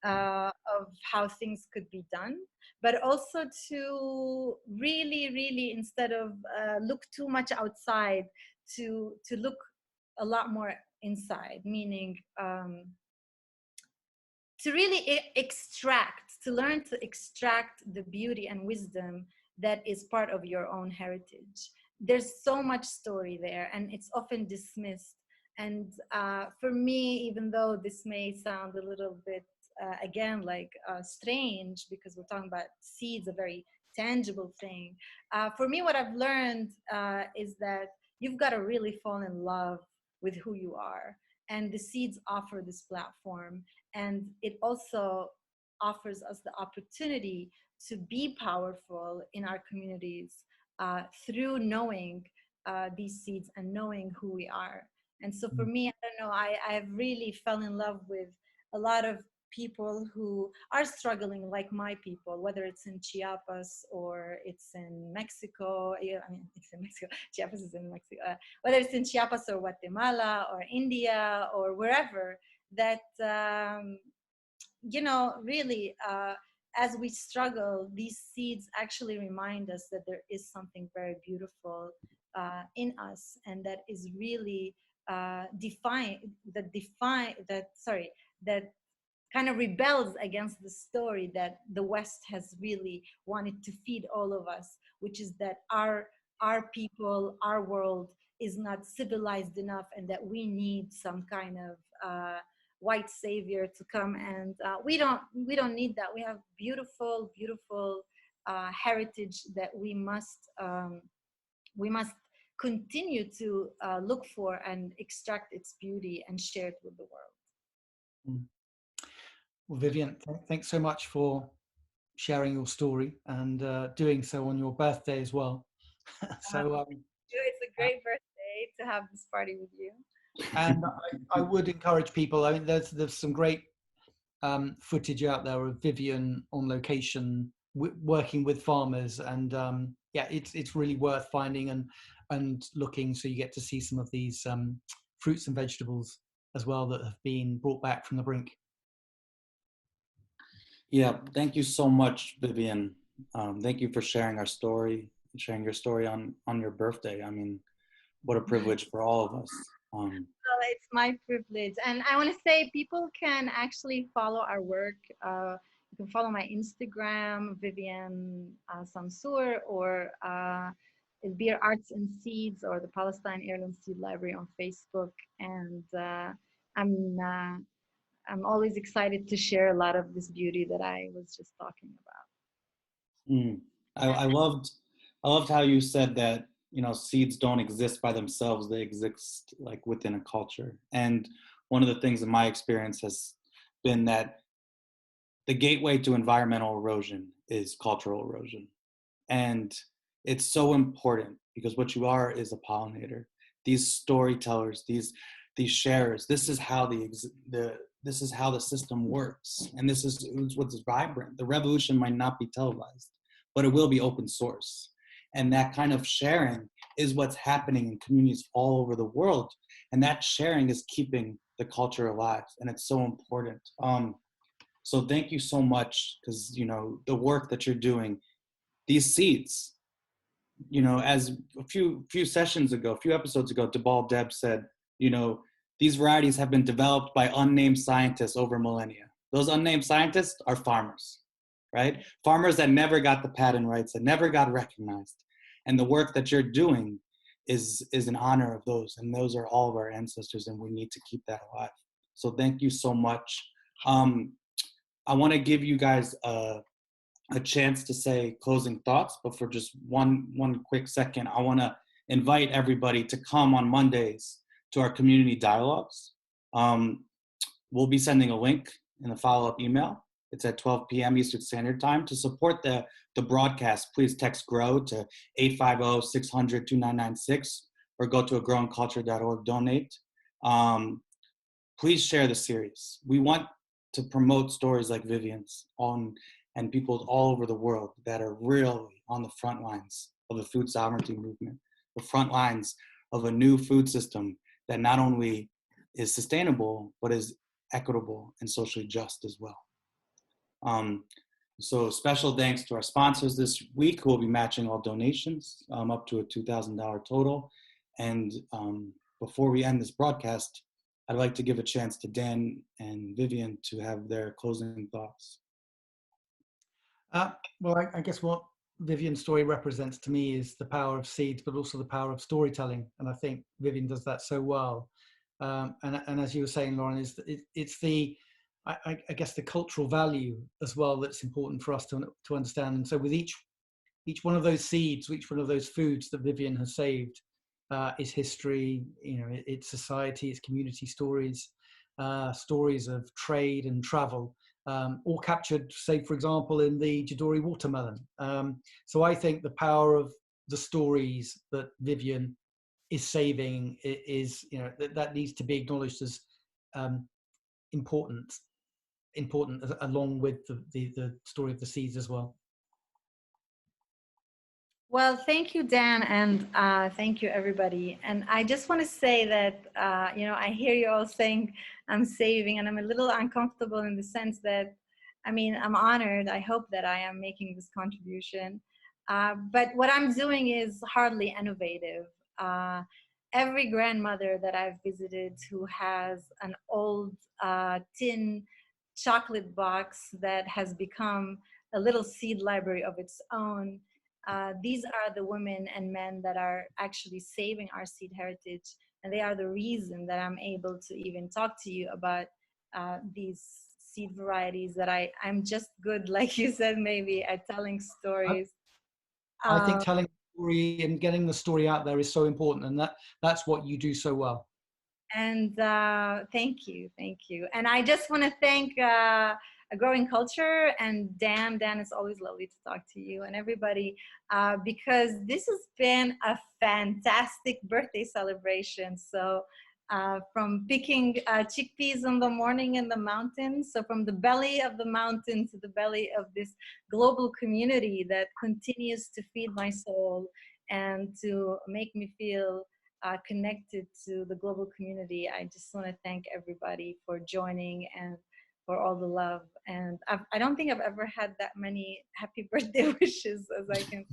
of how things could be done, but also to really, really, instead of look too much outside, to look a lot more inside, meaning to really to learn to extract the beauty and wisdom that is part of your own heritage. There's so much story there, and it's often dismissed. And for me, even though this may sound a little bit, again, like strange, because we're talking about seeds, a very tangible thing. For me, what I've learned is that you've got to really fall in love with who you are. And the seeds offer this platform. And it also offers us the opportunity to be powerful in our communities through knowing these seeds and knowing who we are. And so for me, I don't know, I've really fell in love with a lot of people who are struggling like my people, whether it's in Chiapas or it's in Mexico. Yeah, I mean, it's in Mexico. Chiapas is in Mexico. Whether it's in Chiapas or Guatemala or India or wherever, that, really, as we struggle, these seeds actually remind us that there is something very beautiful in us, and that is really that kind of rebels against the story that the West has really wanted to feed all of us, which is that our people, our world is not civilized enough, and that we need some kind of white savior to come. And we don't need that. We have beautiful heritage that we must continue to look for and extract its beauty and share it with the world. Well, Vivien, thanks so much for sharing your story and doing so on your birthday as well. So it's a great birthday to have this party with you. And I would encourage people. I mean, there's some great footage out there of Vivien on location working with farmers, and it's really worth finding and looking, so you get to see some of these fruits and vegetables as well that have been brought back from the brink. Yeah, thank you so much, Vivien. Thank you for sharing our story, sharing your story on your birthday. I mean, what a privilege for all of us. Well, it's my privilege. And I want to say people can actually follow our work. You can follow my Instagram, Vivien Sansour, or Beer Arts and Seeds, or the Palestine Heirloom Seed Library on Facebook. And I'm always excited to share a lot of this beauty that I was just talking about. I loved how you said that, seeds don't exist by themselves. They exist like within a culture. And one of the things in my experience has been that the gateway to environmental erosion is cultural erosion. And it's so important, because what you are is a pollinator. These storytellers, these sharers, this is how the system works. And this is what's vibrant. The revolution might not be televised, but it will be open source. And that kind of sharing is what's happening in communities all over the world. And that sharing is keeping the culture alive. And it's so important. So thank you so much, because, the work that you're doing, these seeds, as a few episodes ago, Debal Deb said, You know, these varieties have been developed by unnamed scientists over millennia. Those unnamed scientists are farmers, right? Farmers that never got the patent rights, that never got recognized. And the work that you're doing is in honor of those. And those are all of our ancestors, and we need to keep that alive. So thank you so much. I want to give you guys a chance to say closing thoughts, but for just one quick second, I want to invite everybody to come on Mondays to our community dialogues. We'll be sending a link in a follow-up email. It's at 12 p.m. Eastern Standard Time. To support the broadcast, please text GROW to 850-600-2996 or go to agrowingculture.org, donate. Please share the series. We want to promote stories like Vivien's and people all over the world that are really on the front lines of the food sovereignty movement, the front lines of a new food system that not only is sustainable, but is equitable and socially just as well. So special thanks to our sponsors this week who will be matching all donations up to a $2,000 total. And before we end this broadcast, I'd like to give a chance to Dan and Vivien to have their closing thoughts. Well, I guess what Vivien's story represents to me is the power of seeds, but also the power of storytelling. And I think Vivien does that so well. And as you were saying, Lauren, it's the, I guess, the cultural value as well that's important for us to understand. And so with each one of those seeds, each one of those foods that Vivien has saved is history, you know, it's society, it's community stories, stories of trade and travel, all captured, say, for example, in the Jadori watermelon. So I think the power of the stories that Vivien is saving is, you know, that needs to be acknowledged as important along with the story of the seeds as well. Well, thank you, Dan, and thank you, everybody. And I just want to say that, you know, I hear you all saying I'm saving, and I'm a little uncomfortable in the sense that, I mean, I'm honored. I hope that I am making this contribution. But what I'm doing is hardly innovative. Every grandmother that I've visited who has an old tin chocolate box that has become a little seed library of its own, these are the women and men that are actually saving our seed heritage, and they are the reason that I'm able to even talk to you about these seed varieties that I'm just good, like you said, maybe at telling stories. I think telling the story and getting the story out there is so important, and that's what you do so well. And thank you. And I just want to thank A Growing Culture and Dan. Dan, it's always lovely to talk to you and everybody, because this has been a fantastic birthday celebration. So from picking chickpeas in the morning in the mountains, so from the belly of the mountain to the belly of this global community that continues to feed my soul and to make me feel connected to the global community. I just want to thank everybody for joining and for all the love. And I don't think I've ever had that many happy birthday wishes as I can.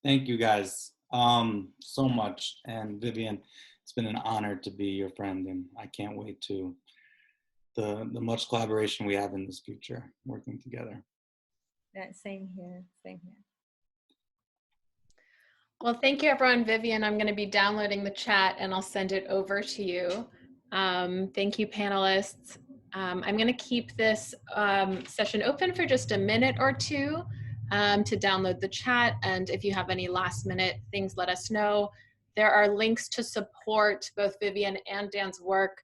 Thank you guys so much. And Vivien, it's been an honor to be your friend, and I can't wait to the much collaboration we have in this future, working together. Yeah, same here. Well, thank you, everyone. Vivien, I'm going to be downloading the chat and I'll send it over to you. Thank you, panelists. I'm going to keep this session open for just a minute or two to download the chat. And if you have any last minute things, let us know. There are links to support both Vivien and Dan's work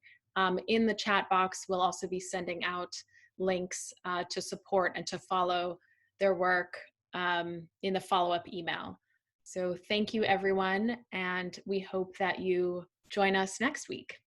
in the chat box. We'll also be sending out links to support and to follow their work in the follow-up email. So thank you, everyone, and we hope that you join us next week.